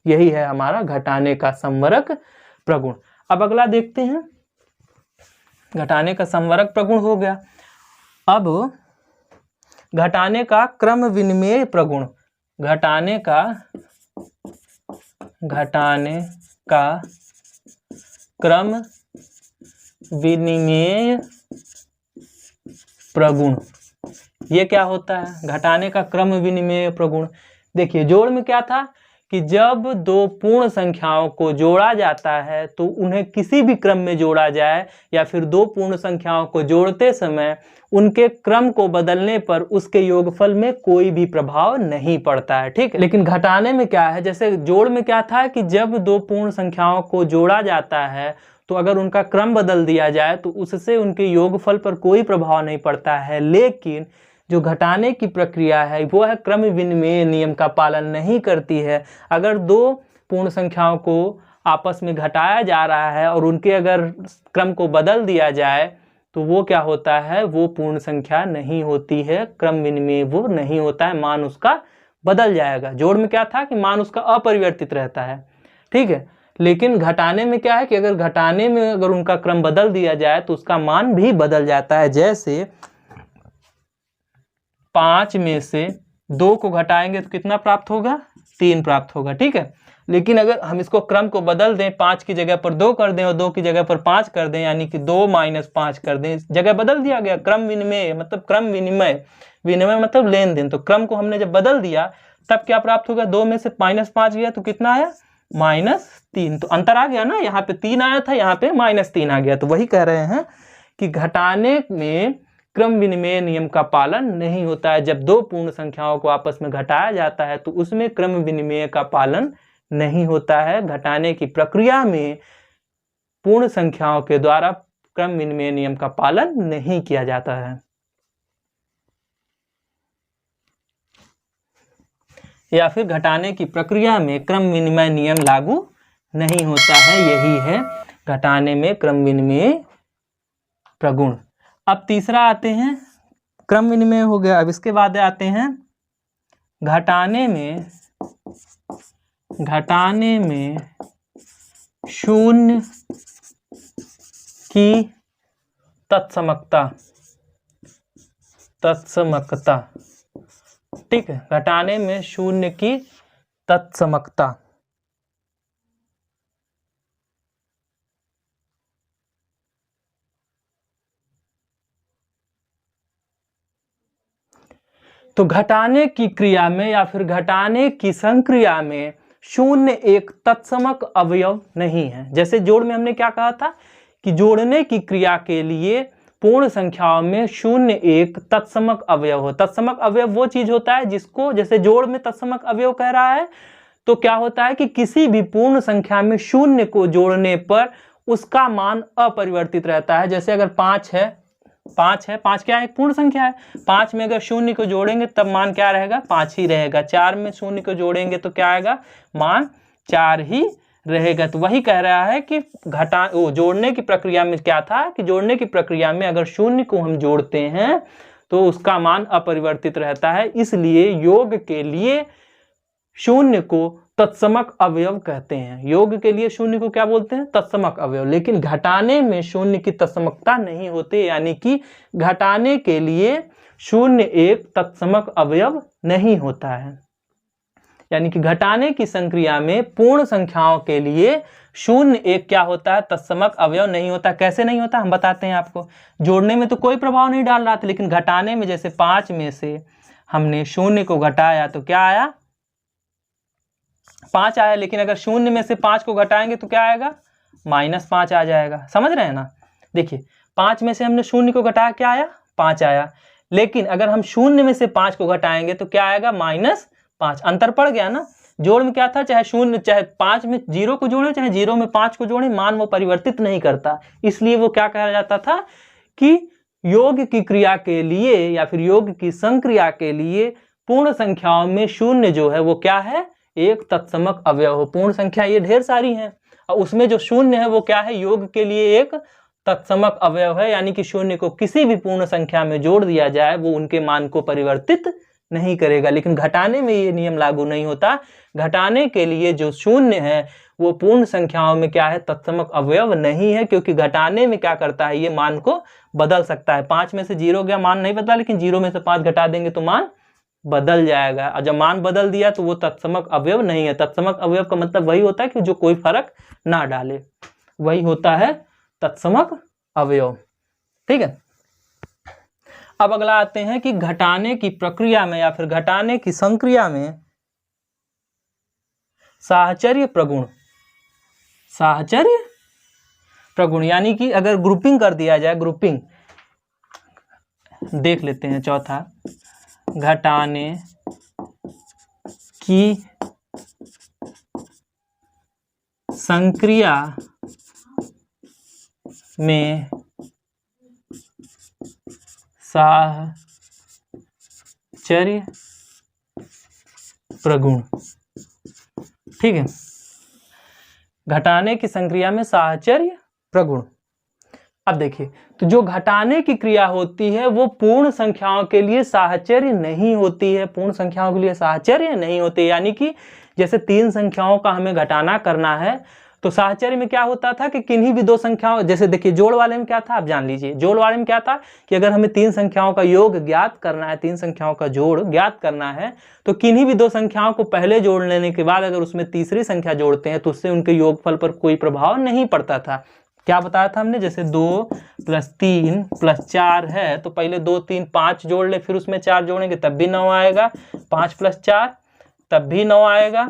यही है हमारा घटाने का संवरक प्रगुण। अब अगला देखते हैं, घटाने का संवरक प्रगुण हो गया। अब घटाने का क्रम विनिमेय प्रगुण। घटाने का क्रम विनिमेय प्रगुण, ये क्या होता है, घटाने का क्रम विनिमेय प्रगुण। देखिए, जोड़ में क्या था कि जब दो पूर्ण संख्याओं को जोड़ा जाता है तो उन्हें किसी भी क्रम में जोड़ा जाए या फिर दो पूर्ण संख्याओं को जोड़ते समय उनके क्रम को बदलने पर उसके योगफल में कोई भी प्रभाव नहीं पड़ता है। ठीक है, लेकिन घटाने में क्या है, जैसे जोड़ में क्या था कि जब दो पूर्ण संख्याओं को जोड़ा जाता है तो अगर उनका क्रम बदल दिया जाए तो उससे उनके योगफल पर कोई प्रभाव नहीं पड़ता है। लेकिन जो घटाने की प्रक्रिया है वो है क्रम विनिमेय नियम का पालन नहीं करती है। अगर दो पूर्ण संख्याओं को आपस में घटाया जा रहा है और उनके अगर क्रम को बदल दिया जाए तो वो क्या होता है, वो पूर्ण संख्या नहीं होती है, क्रम विनिमेय वो नहीं होता है, मान उसका बदल जाएगा। जोड़ में क्या था कि मान उसका अपरिवर्तित रहता है। ठीक है, लेकिन घटाने में क्या है कि अगर घटाने में अगर उनका क्रम बदल दिया जाए तो उसका मान भी बदल जाता है। जैसे 5 में से 2 को घटाएंगे तो कितना प्राप्त होगा, 3 प्राप्त होगा। ठीक है, लेकिन अगर हम इसको क्रम को बदल दें, 5 की जगह पर 2 कर दें और 2 की जगह पर 5 कर दें, यानी कि 2 - 5 कर दें, जगह बदल दिया गया। क्रम विनिमय मतलब क्रम विनिमय, विनिमय मतलब लेन देन। तो क्रम को हमने जब बदल दिया तब क्या प्राप्त होगा, 2 में से -5 गया तो कितना आया, -3। तो अंतर आ गया ना, यहाँ पे 3 आया था, यहाँ पे -3 आ गया। तो वही कह रहे हैं कि घटाने में क्रम विनिमय नियम का पालन नहीं होता है। जब दो पूर्ण संख्याओं को आपस में घटाया जाता है तो उसमें क्रम विनिमय का पालन नहीं होता है। घटाने की प्रक्रिया में पूर्ण संख्याओं के द्वारा क्रम विनिमय नियम का पालन नहीं किया जाता है। या फिर घटाने की प्रक्रिया में क्रम विनिमय नियम लागू नहीं होता है। यही है घटाने में क्रम विनिमय प्रगुण। अब तीसरा आते हैं, क्रम विनिमय हो गया। अब इसके बाद आते हैं घटाने में शून्य की तत्समकता। ठीक है, घटाने में शून्य की तत्समकता। तो घटाने की क्रिया में या फिर घटाने की संक्रिया में शून्य एक तत्समक अवयव नहीं है। जैसे जोड़ में हमने क्या कहा था कि जोड़ने की क्रिया के लिए पूर्ण संख्याओं में शून्य एक तत्समक अवयव हो। तत्समक अवयव वो चीज होता है जिसको, जैसे जोड़ में तत्समक अवयव कह रहा है, तो क्या होता है कि किसी भी पूर्ण संख्या में शून्य को जोड़ने पर उसका मान अपरिवर्तित रहता है। जैसे अगर 5 है, 5 क्या है, एक पूर्ण संख्या है। 5 में अगर शून्य को जोड़ेंगे तब मान क्या रहेगा, 5 ही रहेगा। 4 में शून्य को जोड़ेंगे तो क्या आएगा, मान 4 ही रहेगा। तो वही कह रहा है कि जोड़ने की प्रक्रिया में क्या था कि जोड़ने की प्रक्रिया में अगर शून्य को हम जोड़ते हैं तो उसका मान अपरिवर्तित रहता है। इसलिए योग के लिए शून्य को तत्समक अवयव कहते हैं। योग के लिए शून्य को क्या बोलते हैं, तत्समक अवयव। लेकिन घटाने में शून्य की तत्समकता नहीं होती, यानी कि घटाने के लिए शून्य एक तत्समक अवयव नहीं होता है। यानी कि घटाने की संक्रिया में पूर्ण संख्याओं के लिए शून्य एक क्या होता है, तत्समक अवयव नहीं होता। कैसे नहीं होता हम बताते हैं आपको। जोड़ने में तो कोई प्रभाव नहीं डाल रहा था, लेकिन घटाने में जैसे 5 में से हमने शून्य को घटाया तो क्या आया, 5 आया। लेकिन अगर शून्य में से 5 को घटाएंगे तो क्या आएगा, -5 आ जाएगा। समझ रहे हैं ना। देखिए 5 में से हमने शून्य को घटाया, क्या आया, 5 आया। लेकिन अगर हम शून्य में से 5 को घटाएंगे तो क्या आएगा, -5। अंतर पड़ गया ना। जोड़ में क्या था, चाहे 5 में 0 को जोड़े, चाहे 0 में 5 को जोड़े, मान वो परिवर्तित नहीं करता। इसलिए वो क्या कहा जाता था कि योग की क्रिया के लिए या फिर योग की संक्रिया के लिए पूर्ण संख्याओं में शून्य जो है वो क्या है, एक तत्समक अवयव हो। पूर्ण संख्या ये ढेर सारी हैं और उसमें जो शून्य है वो क्या है, योग के लिए एक तत्समक अवयव है। यानी कि शून्य को किसी भी पूर्ण संख्या में जोड़ दिया जाए वो उनके मान को परिवर्तित नहीं करेगा। लेकिन घटाने में ये नियम लागू नहीं होता। घटाने के लिए जो शून्य है वो पूर्ण संख्याओं में क्या है, तत्समक अवयव नहीं है, क्योंकि घटाने में क्या करता है, ये मान को बदल सकता है। 5 में से 0 गया, मान नहीं बदला, लेकिन 0 में से 5 घटा देंगे तो मान बदल जाएगा। और जब मान बदल दिया तो वो तत्समक अवयव नहीं है। तत्समक अवयव का मतलब वही होता है कि जो कोई फर्क ना डाले, वही होता है तत्समक अवयव। ठीक है। अब अगला आते हैं कि घटाने की प्रक्रिया में या फिर घटाने की संक्रिया में साहचर्य प्रगुण, यानी कि अगर ग्रुपिंग कर दिया जाए, ग्रुपिंग देख लेते हैं। चौथा, घटाने की संक्रिया में साहचर्य प्रगुण। ठीक है, घटाने की संक्रिया में साहचर्य प्रगुण। अब देखिए, तो जो घटाने की क्रिया होती है वो पूर्ण संख्याओं के लिए साहचर्य नहीं होती है। पूर्ण संख्याओं के लिए साहचर्य नहीं होती, यानी कि जैसे 3 संख्याओं का हमें घटाना करना है तो साहचर्य में क्या होता था कि किन्हीं भी 2 संख्याओं, जैसे देखिए जोड़ वाले में क्या था, आप जान लीजिए। जोड़ वाले में क्या था कि अगर हमें 3 संख्याओं का योग ज्ञात करना है, 3 संख्याओं का जोड़ ज्ञात करना है, तो किन्हीं भी 2 संख्याओं को पहले जोड़ लेने के बाद अगर उसमें तीसरी संख्या जोड़ते हैं तो उससे उनके योगफल पर कोई प्रभाव नहीं पड़ता था। क्या बताया था हमने, जैसे 2 + 3 + 4 है तो पहले 2 3 5 जोड़ ले, फिर उसमें 4 जोड़ेंगे तब भी 9 आएगा। 5 + 4 तब भी 9 आएगा।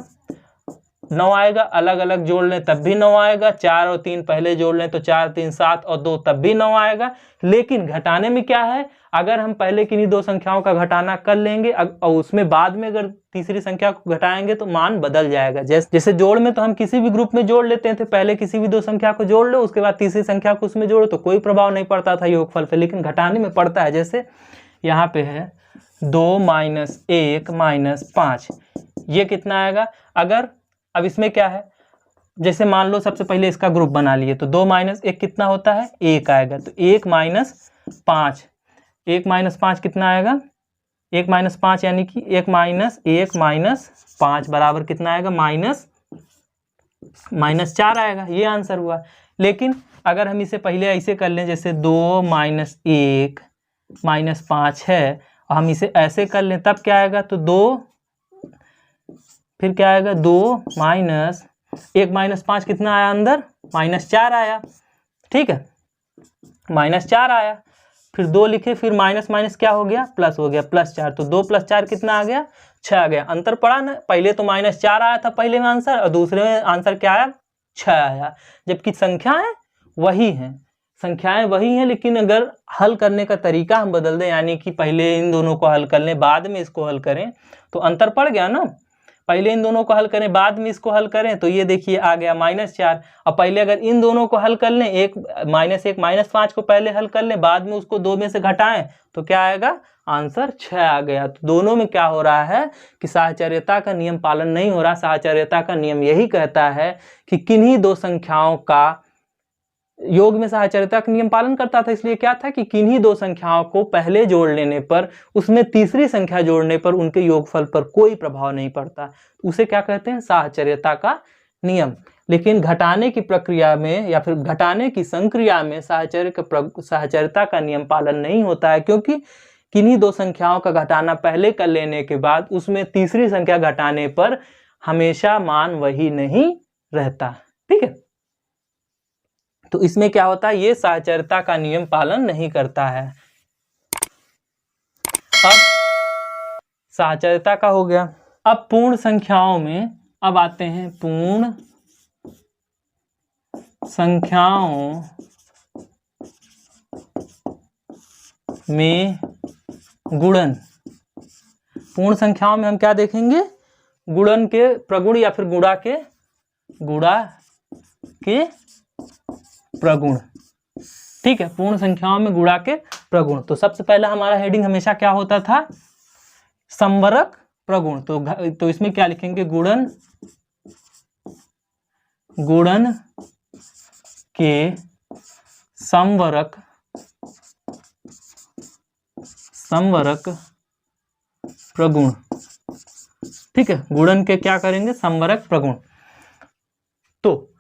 9 आएगा, अलग अलग जोड़ लें तब भी 9 आएगा। 4 और 3 पहले जोड़ लें तो 4 3 7 और 2 तब भी 9 आएगा। लेकिन घटाने में क्या है, अगर हम पहले किन्हीं 2 संख्याओं का घटाना कर लेंगे और उसमें बाद में अगर तीसरी संख्या को घटाएंगे तो मान बदल जाएगा। जैसे जोड़ में तो हम किसी भी ग्रुप में जोड़ लेते थे, पहले किसी भी 2 संख्या को जोड़ लो, उसके बाद तीसरी संख्या को उसमें जोड़ो तो कोई प्रभाव नहीं पड़ता था योगफल पे। लेकिन घटाने में पड़ता है। जैसे यहाँ पे है 2 - 1 - 5, ये कितना आएगा। अगर अब इसमें क्या है, जैसे मान लो सबसे पहले इसका ग्रुप बना लिए तो 2 माइनस 1 कितना होता है, 1 आएगा। तो 1 माइनस 5, 1 माइनस 5 कितना आएगा, 1 माइनस 5 यानी कि 1 माइनस 5 बराबर कितना आएगा, -4 आएगा। ये आंसर हुआ। लेकिन अगर हम इसे पहले ऐसे कर लें, जैसे 2 माइनस 1 माइनस 5 है, और हम इसे ऐसे कर लें तब क्या आएगा, तो 2 फिर क्या आएगा, 2 माइनस 1 माइनस 5 कितना आया अंदर, -4 आया। ठीक है, -4 आया। फिर 2 लिखे, फिर माइनस माइनस क्या हो गया, प्लस हो गया, +4। तो 2 + 4 कितना आ गया, 6 आ गया। अंतर पड़ा ना, पहले तो -4 आया था पहले में आंसर, और दूसरे में आंसर क्या आया, 6 आया। जबकि संख्याएं वही हैं, संख्याएं वही हैं, लेकिन अगर हल करने का तरीका हम बदल दें, यानी कि पहले इन दोनों को हल कर लें बाद में इसको हल करें, तो अंतर पड़ गया ना। पहले इन दोनों को हल करें बाद में इसको हल करें, तो ये देखिए आ गया -4। और पहले अगर इन दोनों को हल कर लें, -1 -5 को पहले हल कर लें, बाद में उसको 2 में से घटाएं, तो क्या आएगा, आंसर 6 आ गया। तो दोनों में क्या हो रहा है कि साहचर्यता का नियम पालन नहीं हो रहा। साहचर्यता का नियम यही कहता है कि किन्हीं दो संख्याओं का योग में साहचर्यता का नियम पालन करता था, इसलिए क्या था कि किन्हीं दो संख्याओं को पहले जोड़ लेने पर उसमें तीसरी संख्या जोड़ने पर उनके योगफल पर कोई प्रभाव नहीं पड़ता। उसे क्या कहते हैं, साहचर्यता का नियम। लेकिन घटाने की प्रक्रिया में या फिर घटाने की संक्रिया में साहचर्यता का नियम पालन नहीं होता है, क्योंकि किन्हीं दो संख्याओं का घटाना पहले कर लेने के बाद उसमें तीसरी संख्या घटाने पर हमेशा मान वही नहीं रहता। ठीक है, तो इसमें क्या होता है, ये साहचर्यता का नियम पालन नहीं करता है। अब साहचर्यता का हो गया। अब पूर्ण संख्याओं में अब आते हैं, पूर्ण संख्याओं में गुणन। पूर्ण संख्याओं में हम क्या देखेंगे, गुणन के प्रगुण या फिर गुणा के प्रगुण। ठीक है, पूर्ण संख्याओं में गुणा के प्रगुण। तो सबसे पहला हमारा हेडिंग हमेशा क्या होता था, संवरक प्रगुण। तो इसमें क्या लिखेंगे, गुणन के संवरक प्रगुण। ठीक है, गुणन के क्या करेंगे, संवरक प्रगुण। तो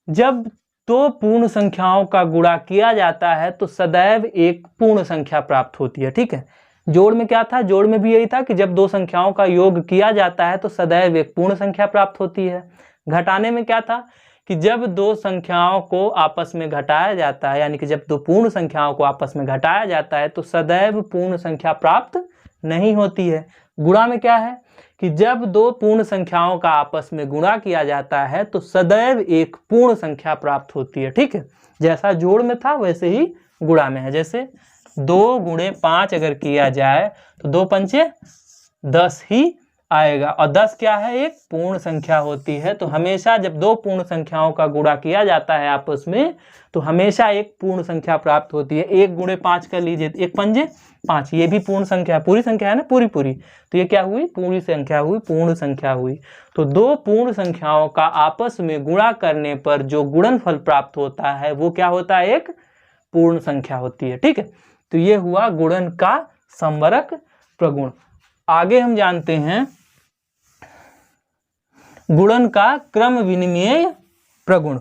जब दो पूर्ण संख्याओं का गुणा किया जाता है तो सदैव एक पूर्ण संख्या प्राप्त होती है। ठीक है, जोड़ में क्या था, जोड़ में भी यही था कि जब दो संख्याओं का योग किया जाता है तो सदैव एक पूर्ण संख्या प्राप्त होती है। घटाने में क्या था कि जब दो संख्याओं को आपस में घटाया जाता है, यानी कि जब दो पूर्ण संख्याओं को आपस में घटाया जाता है तो सदैव पूर्ण संख्या प्राप्त नहीं होती है। गुणा में क्या है कि जब दो पूर्ण संख्याओं का आपस में गुणा किया जाता है तो सदैव एक पूर्ण संख्या प्राप्त होती है। ठीक है, जैसा जोड़ में था वैसे ही गुणा में है। जैसे 2 × 5 अगर किया जाए तो 2 पंचे 10 ही आएगा, और 10 क्या है, एक पूर्ण संख्या होती है। तो हमेशा जब दो पूर्ण संख्याओं का गुणा किया जाता है आपस में तो हमेशा एक पूर्ण संख्या प्राप्त होती है। 1 × 5 कर लीजिए, 1 पंजे 5, ये भी पूर्ण संख्या, पूरी संख्या है ना, पूरी। तो ये क्या हुई, पूरी संख्या हुई, पूर्ण संख्या हुई। तो दो पूर्ण संख्याओं का आपस में गुणा करने पर जो गुणनफल प्राप्त होता है वो क्या होता है, एक पूर्ण संख्या होती है। ठीक है, तो ये हुआ गुणन का संवरक प्रगुण। आगे हम जानते हैं गुणन का क्रम विनिमेय प्रगुण।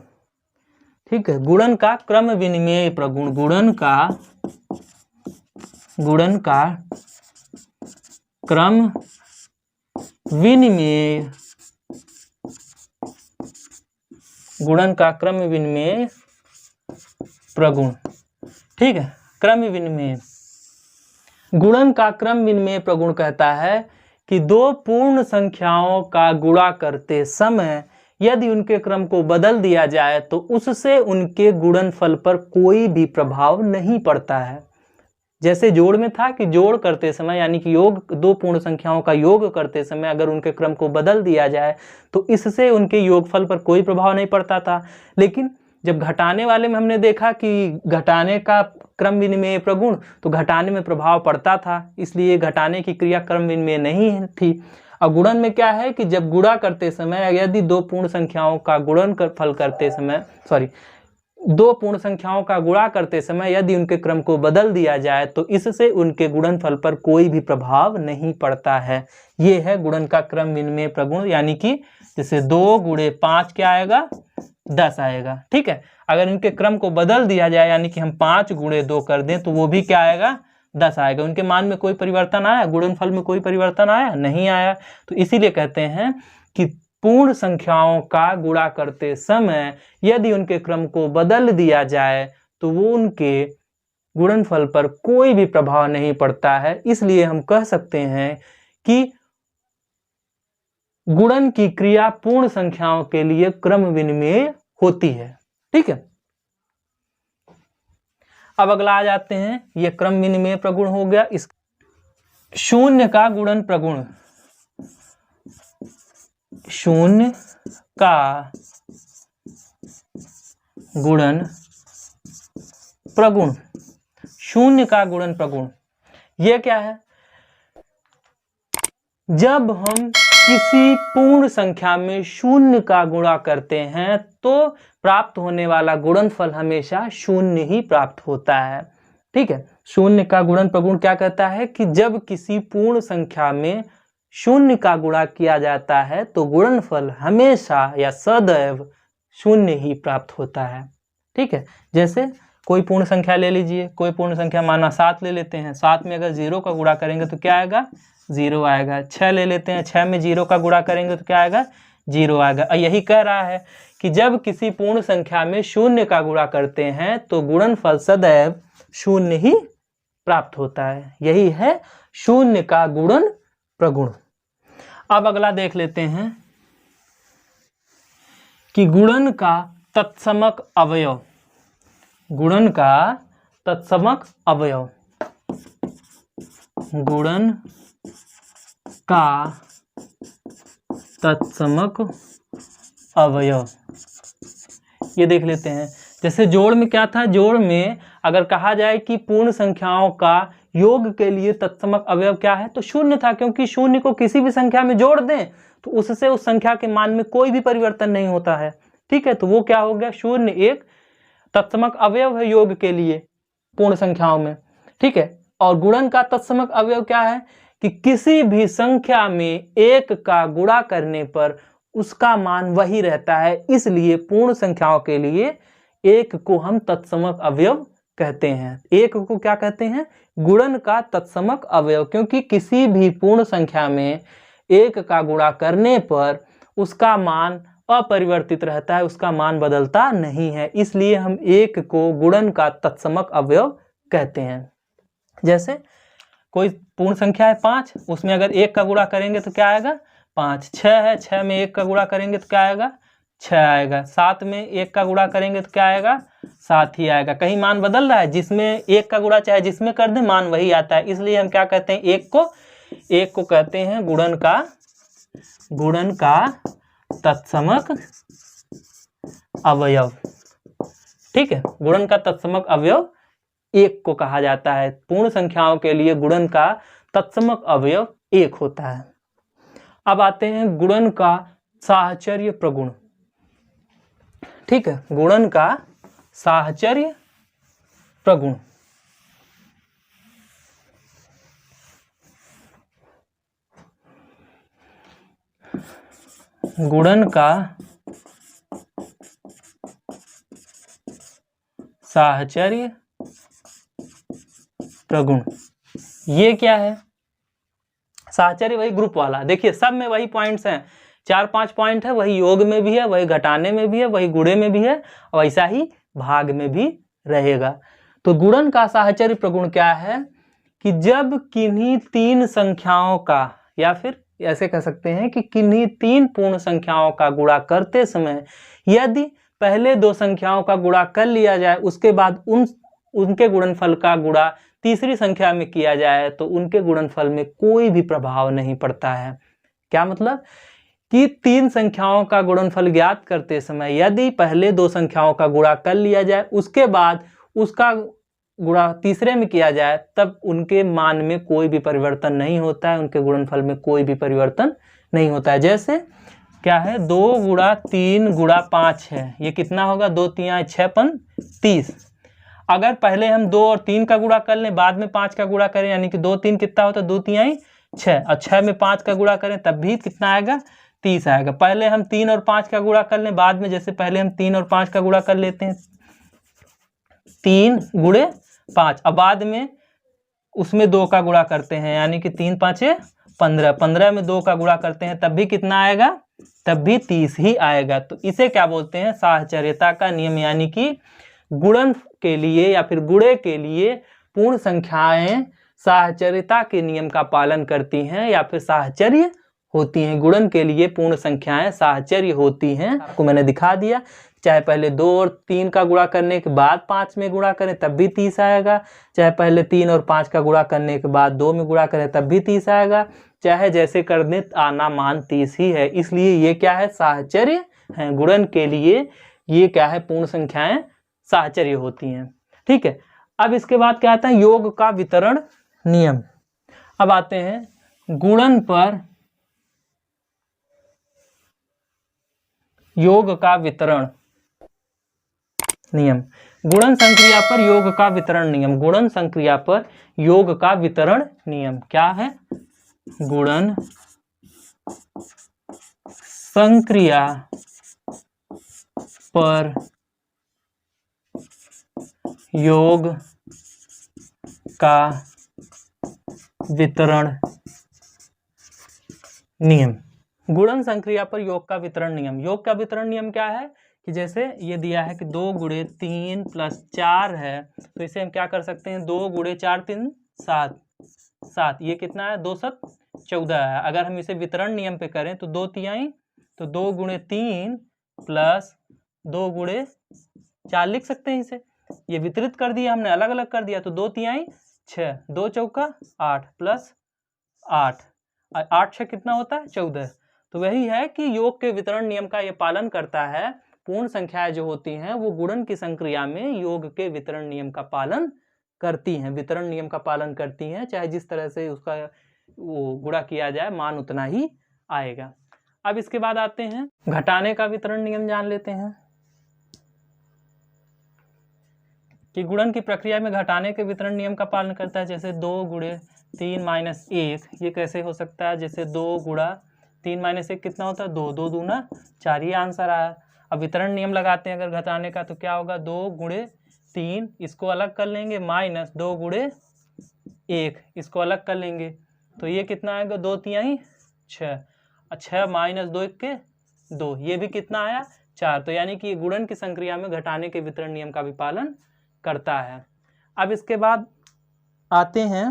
ठीक है, गुणन का क्रम विनिमेय प्रगुण। गुणन का क्रम विनिमेय, गुणन का क्रम विनिमेय प्रगुण। ठीक है, क्रम विनिमेय, गुणन का क्रम विनिमेय प्रगुण कहता है कि दो पूर्ण संख्याओं का गुणा करते समय यदि उनके क्रम को बदल दिया जाए तो उससे उनके गुणनफल पर कोई भी प्रभाव नहीं पड़ता है। जैसे जोड़ में था कि जोड़ करते समय, यानी कि योग, दो पूर्ण संख्याओं का योग करते समय अगर उनके क्रम को बदल दिया जाए तो इससे उनके योगफल पर कोई प्रभाव नहीं पड़ता था। लेकिन जब घटाने वाले में हमने देखा कि घटाने का क्रम विनिमेय प्रगुण, तो घटाने में प्रभाव पड़ता था, इसलिए घटाने की क्रिया क्रम विनिमेय नहीं थी। और गुणन में क्या है कि जब गुणा करते समय यदि दो पूर्ण संख्याओं का गुणनफल करते समय दो पूर्ण संख्याओं का गुणा करते समय यदि उनके क्रम को बदल दिया जाए तो इससे उनके गुणनफल पर कोई भी प्रभाव नहीं पड़ता है। ये है गुणन का क्रम विनिमय प्रगुण, यानी कि जैसे 2 गुणे 5 क्या आएगा, 10 आएगा। ठीक है, अगर इनके क्रम को बदल दिया जाए यानी कि हम 5 गुणे 2 कर दें तो वो भी क्या आएगा, 10 आएगा। उनके मान में कोई परिवर्तन आया, गुणनफल में कोई परिवर्तन आया नहीं आया। तो इसीलिए कहते हैं कि पूर्ण संख्याओं का गुणा करते समय यदि उनके क्रम को बदल दिया जाए तो वो उनके गुणनफल पर कोई भी प्रभाव नहीं पड़ता है। इसलिए हम कह सकते हैं कि गुणन की क्रिया पूर्ण संख्याओं के लिए क्रम विनिमेय होती है। ठीक है, अब अगला आ जाते हैं, यह क्रम विनिमेय प्रगुण हो गया। इस शून्य का गुणन प्रगुण, शून्य का गुणन प्रगुण, शून्य का गुणन प्रगुण यह क्या है, जब हम किसी पूर्ण संख्या में शून्य का गुणा करते हैं तो प्राप्त होने वाला गुणनफल हमेशा शून्य ही प्राप्त होता है। ठीक है, शून्य का गुणन प्रगुण क्या कहता है कि जब किसी पूर्ण संख्या में शून्य का गुणा किया जाता है तो गुणनफल हमेशा या सदैव शून्य ही प्राप्त होता है। ठीक है, जैसे कोई पूर्ण संख्या ले लीजिए, कोई पूर्ण संख्या माना 7 ले लेते हैं, 7 में अगर 0 का गुणा करेंगे तो क्या आएगा, 0 आएगा। 6 ले लेते हैं, 6 में 0 का गुणा करेंगे तो क्या आएगा, 0 आएगा। और यही कह रहा है कि जब किसी पूर्ण संख्या में शून्य का गुणा करते हैं तो गुणनफल सदैव शून्य ही प्राप्त होता है। यही है शून्य का गुणन प्रगुण। अब अगला देख लेते हैं कि गुणन का तत्समक अवयव, गुणन का तत्समक अवयव, गुणन का तत्समक अवयव ये देख लेते हैं। जैसे जोड़ में क्या था, जोड़ में अगर कहा जाए कि पूर्ण संख्याओं का योग के लिए तत्समक अवयव क्या है तो शून्य था, क्योंकि शून्य को किसी भी संख्या में जोड़ दें तो उससे उस संख्या के मान में कोई भी परिवर्तन नहीं होता है। ठीक है, तो वो क्या हो गया, शून्य एक तत्समक अवयव है योग के लिए पूर्ण संख्याओं में। ठीक है, और गुणन का तत्समक अवयव क्या है कि किसी भी संख्या में 1 का गुणा करने पर उसका मान वही रहता है। इसलिए पूर्ण संख्याओं के लिए 1 को हम तत्समक अवयव कहते हैं। 1 को क्या कहते हैं, गुणन का तत्समक अवयव, क्योंकि किसी भी पूर्ण संख्या में 1 का गुणा करने पर उसका मान अपरिवर्तित रहता है, उसका मान बदलता नहीं है। इसलिए हम 1 को गुणन का तत्समक अवयव कहते हैं। जैसे कोई पूर्ण संख्या है 5, उसमें अगर 1 का गुणा करेंगे तो क्या आएगा, 5। 6 है, 6 में 1 का गुणा करेंगे तो क्या आएगा, 6 आएगा। 7 में 1 का गुणा करेंगे तो क्या आएगा, 7 ही आएगा। कहीं मान बदल रहा है, जिसमें 1 का गुणा चाहे जिसमें कर दें मान वही आता है। इसलिए हम क्या कहते हैं, 1 को कहते हैं गुणन का तत्समक अवयव। ठीक है, गुणन का तत्समक अवयव 1 को कहा जाता है। पूर्ण संख्याओं के लिए गुणन का तत्समक अवयव 1 होता है। अब आते हैं गुणन का साहचर्य प्रगुण। ठीक है, गुणन का साहचर्य प्रगुण, गुणन का साहचर्य प्रगुण ये क्या है, साहचर्य वही ग्रुप वाला। देखिए सब में वही पॉइंट्स हैं, 4-5 पॉइंट है, वही योग में भी है, वही घटाने में भी है, वही गुणे में भी है, और वैसा ही भाग में भी रहेगा। तो गुणन का साहचर्य प्रगुण क्या है कि जब किन्हीं 3 संख्याओं का, या फिर ऐसे कह सकते हैं कि किन्हीं 3 पूर्ण संख्याओं का गुणा करते समय यदि पहले 2 संख्याओं का गुणा कर लिया जाए, उसके बाद उनके गुणनफल का गुणा तीसरी संख्या में किया जाए तो उनके गुणनफल में कोई भी प्रभाव नहीं पड़ता है। क्या मतलब कि 3 संख्याओं का गुणनफल ज्ञात करते समय यदि पहले 2 संख्याओं का गुणा कर लिया जाए, उसके बाद उसका गुणा तीसरे में किया जाए तब उनके मान में कोई भी परिवर्तन नहीं होता है, उनके गुणनफल में कोई भी परिवर्तन नहीं होता है। जैसे क्या है, 2 गुणा 3 गुणा 5 है, ये कितना होगा, 2 3 6 5 30। अगर पहले हम 2 और 3 का गुणा कर लें, बाद में 5 का गुणा करें, यानी कि 2 3 कितना होता है, 2 3 6, और 6 में 5 का गुणा करें तब भी कितना आएगा, 30 आएगा। पहले हम 3 और 5 का गुणा कर लें, बाद में जैसे पहले हम 3 और 5 का गुणा कर लेते हैं, 3 गुणे 5, अब बाद में उसमें 2 का गुणा करते हैं, यानी कि 3 5 15, 15 में 2 का गुणा करते हैं तब भी कितना आएगा, तब भी 30 ही आएगा। तो इसे क्या बोलते हैं, साहचर्यता का नियम, यानी कि गुणन के लिए या फिर गुणे के लिए पूर्ण संख्याएं साहचर्यता के नियम का पालन करती हैं या फिर साहचर्य होती हैं। गुणन के लिए पूर्ण संख्याएं साहचर्य होती हैं, आपको मैंने दिखा दिया। चाहे पहले 2 और 3 का गुणा करने के बाद 5 में गुणा करें तब भी 30 आएगा, चाहे पहले 3 और 5 का गुणा करने के बाद 2 में गुणा करें तब भी 30 आएगा, चाहे जैसे कर दें आना मान 30 ही है। इसलिए ये क्या है, साहचर्य है। गुणन के लिए ये क्या है, पूर्ण संख्याएं साहचर्य होती हैं। ठीक है, अब इसके बाद क्या आता है, योग का वितरण नियम। अब आते हैं गुणन पर योग का वितरण नियम। गुणन संक्रिया पर योग का वितरण नियम। गुणन संक्रिया पर योग का वितरण नियम क्या है, गुणन संक्रिया पर योग का वितरण नियम। गुणन संक्रिया पर योग का वितरण नियम। योग का वितरण नियम क्या है कि जैसे ये दिया है कि 2 गुणे 3 प्लस 4 है, तो इसे हम क्या कर सकते हैं, 2 गुणे 4 3 7, 7, ये कितना है, 2 7 14 है। अगर हम इसे वितरण नियम पे करें तो 2 तिहाई, तो 2 गुणे 3 प्लस 2 गुणे 4 लिख सकते हैं इसे। ये वितरित कर दिया हमने, अलग अलग कर दिया, तो 2 तिहाई 6, 2 चौका 8 प्लस 8, 8 6 कितना होता है, 14। तो वही है कि योग के वितरण नियम का ये पालन करता है। पूर्ण संख्याएं जो होती हैं वो गुणन की संक्रिया में योग के वितरण नियम का पालन करती हैं, वितरण नियम का पालन करती हैं, चाहे जिस तरह से उसका वो गुणा किया जाए मान उतना ही आएगा। अब इसके बाद आते हैं घटाने का वितरण नियम जान लेते हैं कि गुणन की प्रक्रिया में घटाने के वितरण नियम का पालन करता है। जैसे 2 गुणे 3 माइनस 1, ये कैसे हो सकता है, जैसे 2 गुणा 3 माइनस 1 कितना होता है, 2, 2 दूना 4, ये आंसर आया। अब वितरण नियम लगाते हैं अगर घटाने का, तो क्या होगा, 2 गुणे 3, इसको अलग कर लेंगे, माइनस 2 गुणे 1, इसको अलग कर लेंगे, तो ये कितना आएगा, 2 तिहाई 6, 6 माइनस 2 1 के 2, ये भी कितना आया, 4। तो यानी कि गुणन की संक्रिया में घटाने के वितरण नियम का भी पालन करता है। अब इसके बाद आते हैं,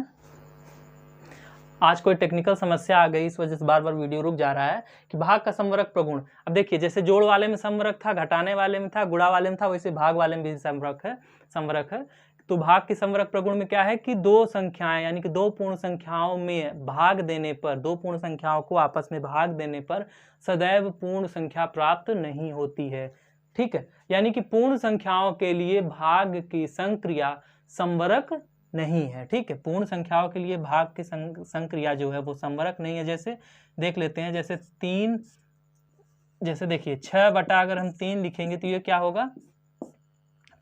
आज कोई टेक्निकल समस्या आ गई, इस वजह से बार बार वीडियो रुक जा रहा है, कि भाग का समवरक प्रगुण। अब देखिए, जैसे जोड़ वाले में समवरक था, घटाने वाले में था, गुणा वाले में था, वैसे भाग वाले में भी समवरक है। तो भाग के समवरक प्रगुण में क्या है कि 2 संख्याएं यानी कि 2 पूर्ण संख्याओं में भाग देने पर, 2 पूर्ण संख्याओं को आपस में भाग देने पर सदैव पूर्ण संख्या प्राप्त नहीं होती है। ठीक है, यानी कि पूर्ण संख्याओं के लिए भाग की संक्रिया समवरक नहीं है। ठीक है, पूर्ण संख्याओं के लिए भाग की संक्रिया जो है वो समवरक नहीं है। जैसे देख लेते हैं, जैसे 3, जैसे देखिए 6 बटा अगर हम 3 लिखेंगे तो ये क्या होगा,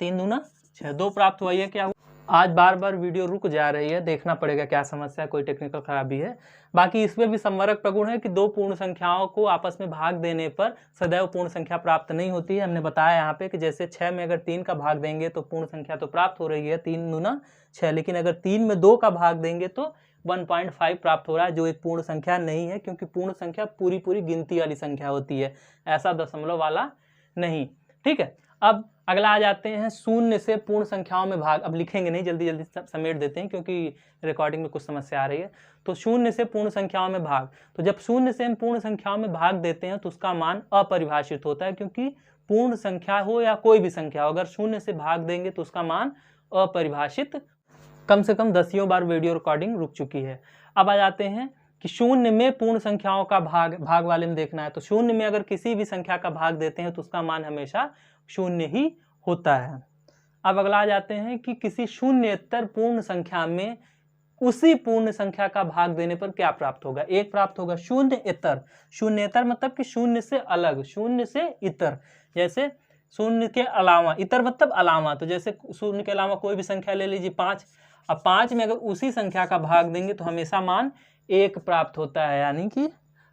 3 दूना 6, 2 प्राप्त हुआ। ये क्या हुआ, आज बार बार वीडियो रुक जा रही है, देखना पड़ेगा क्या समस्या, कोई टेक्निकल खराबी है। बाकी इसमें भी समवरक प्रगुण है कि 2 पूर्ण संख्याओं को आपस में भाग देने पर सदैव पूर्ण संख्या प्राप्त नहीं होती है। हमने बताया यहाँ पे कि जैसे 6 में अगर 3 का भाग देंगे तो पूर्ण संख्या तो प्राप्त हो रही है, 3 दूना 6, लेकिन अगर 3 में 2 का भाग देंगे तो 1.5 प्राप्त हो रहा है, जो एक पूर्ण संख्या नहीं है, क्योंकि पूर्ण संख्या पूरी पूरी गिनती वाली संख्या होती है, ऐसा दशमलव वाला नहीं। ठीक है, अब अगला आ जाते हैं शून्य से पूर्ण संख्याओं में भाग। अब लिखेंगे नहीं, जल्दी जल्दी समेट देते हैं क्योंकि रिकॉर्डिंग में कुछ समस्या आ रही है। तो शून्य से पूर्ण संख्याओं में भाग, तो जब शून्य से हम पूर्ण संख्याओं में भाग देते हैं तो उसका मान अपरिभाषित होता है, क्योंकि पूर्ण संख्या हो या कोई भी संख्या हो, अगर शून्य से भाग देंगे तो उसका मान अपरिभाषित। कम से कम 10 बार वीडियो रिकॉर्डिंग रुक चुकी है। अब आ जाते हैं कि शून्य में पूर्ण संख्याओं का भाग वाले में देखना है। तो शून्य में अगर किसी भी संख्या का भाग देते हैं तो उसका मान हमेशा शून्य ही होता है। अब अगला आ जाते हैं कि किसी शून्येतर पूर्ण संख्या में उसी पूर्ण संख्या का भाग देने पर क्या प्राप्त होगा। एक प्राप्त होगा शून्येतर। शून्येतर मतलब कि शून्य से अलग, शून्य से इतर। जैसे शून्य के अलावा, इतर मतलब अलावा, तो जैसे शून्य के अलावा कोई भी संख्या ले लीजिए 5। अब 5 में अगर उसी संख्या का भाग देंगे तो हमेशा मान 1 प्राप्त होता है, यानी कि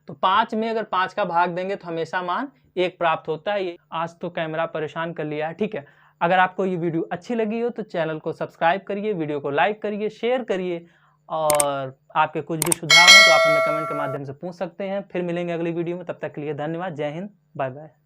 तो 5 में अगर 5 का भाग देंगे तो हमेशा मान 1 प्राप्त होता है। ये आज तो कैमरा परेशान कर लिया है, ठीक है। अगर आपको ये वीडियो अच्छी लगी हो तो चैनल को सब्सक्राइब करिए, वीडियो को लाइक करिए, शेयर करिए, और आपके कुछ भी सुझाव हो तो आप हमें कमेंट के माध्यम से पूछ सकते हैं। फिर मिलेंगे अगली वीडियो में, तब तक के लिए धन्यवाद। जय हिंद, बाय बाय।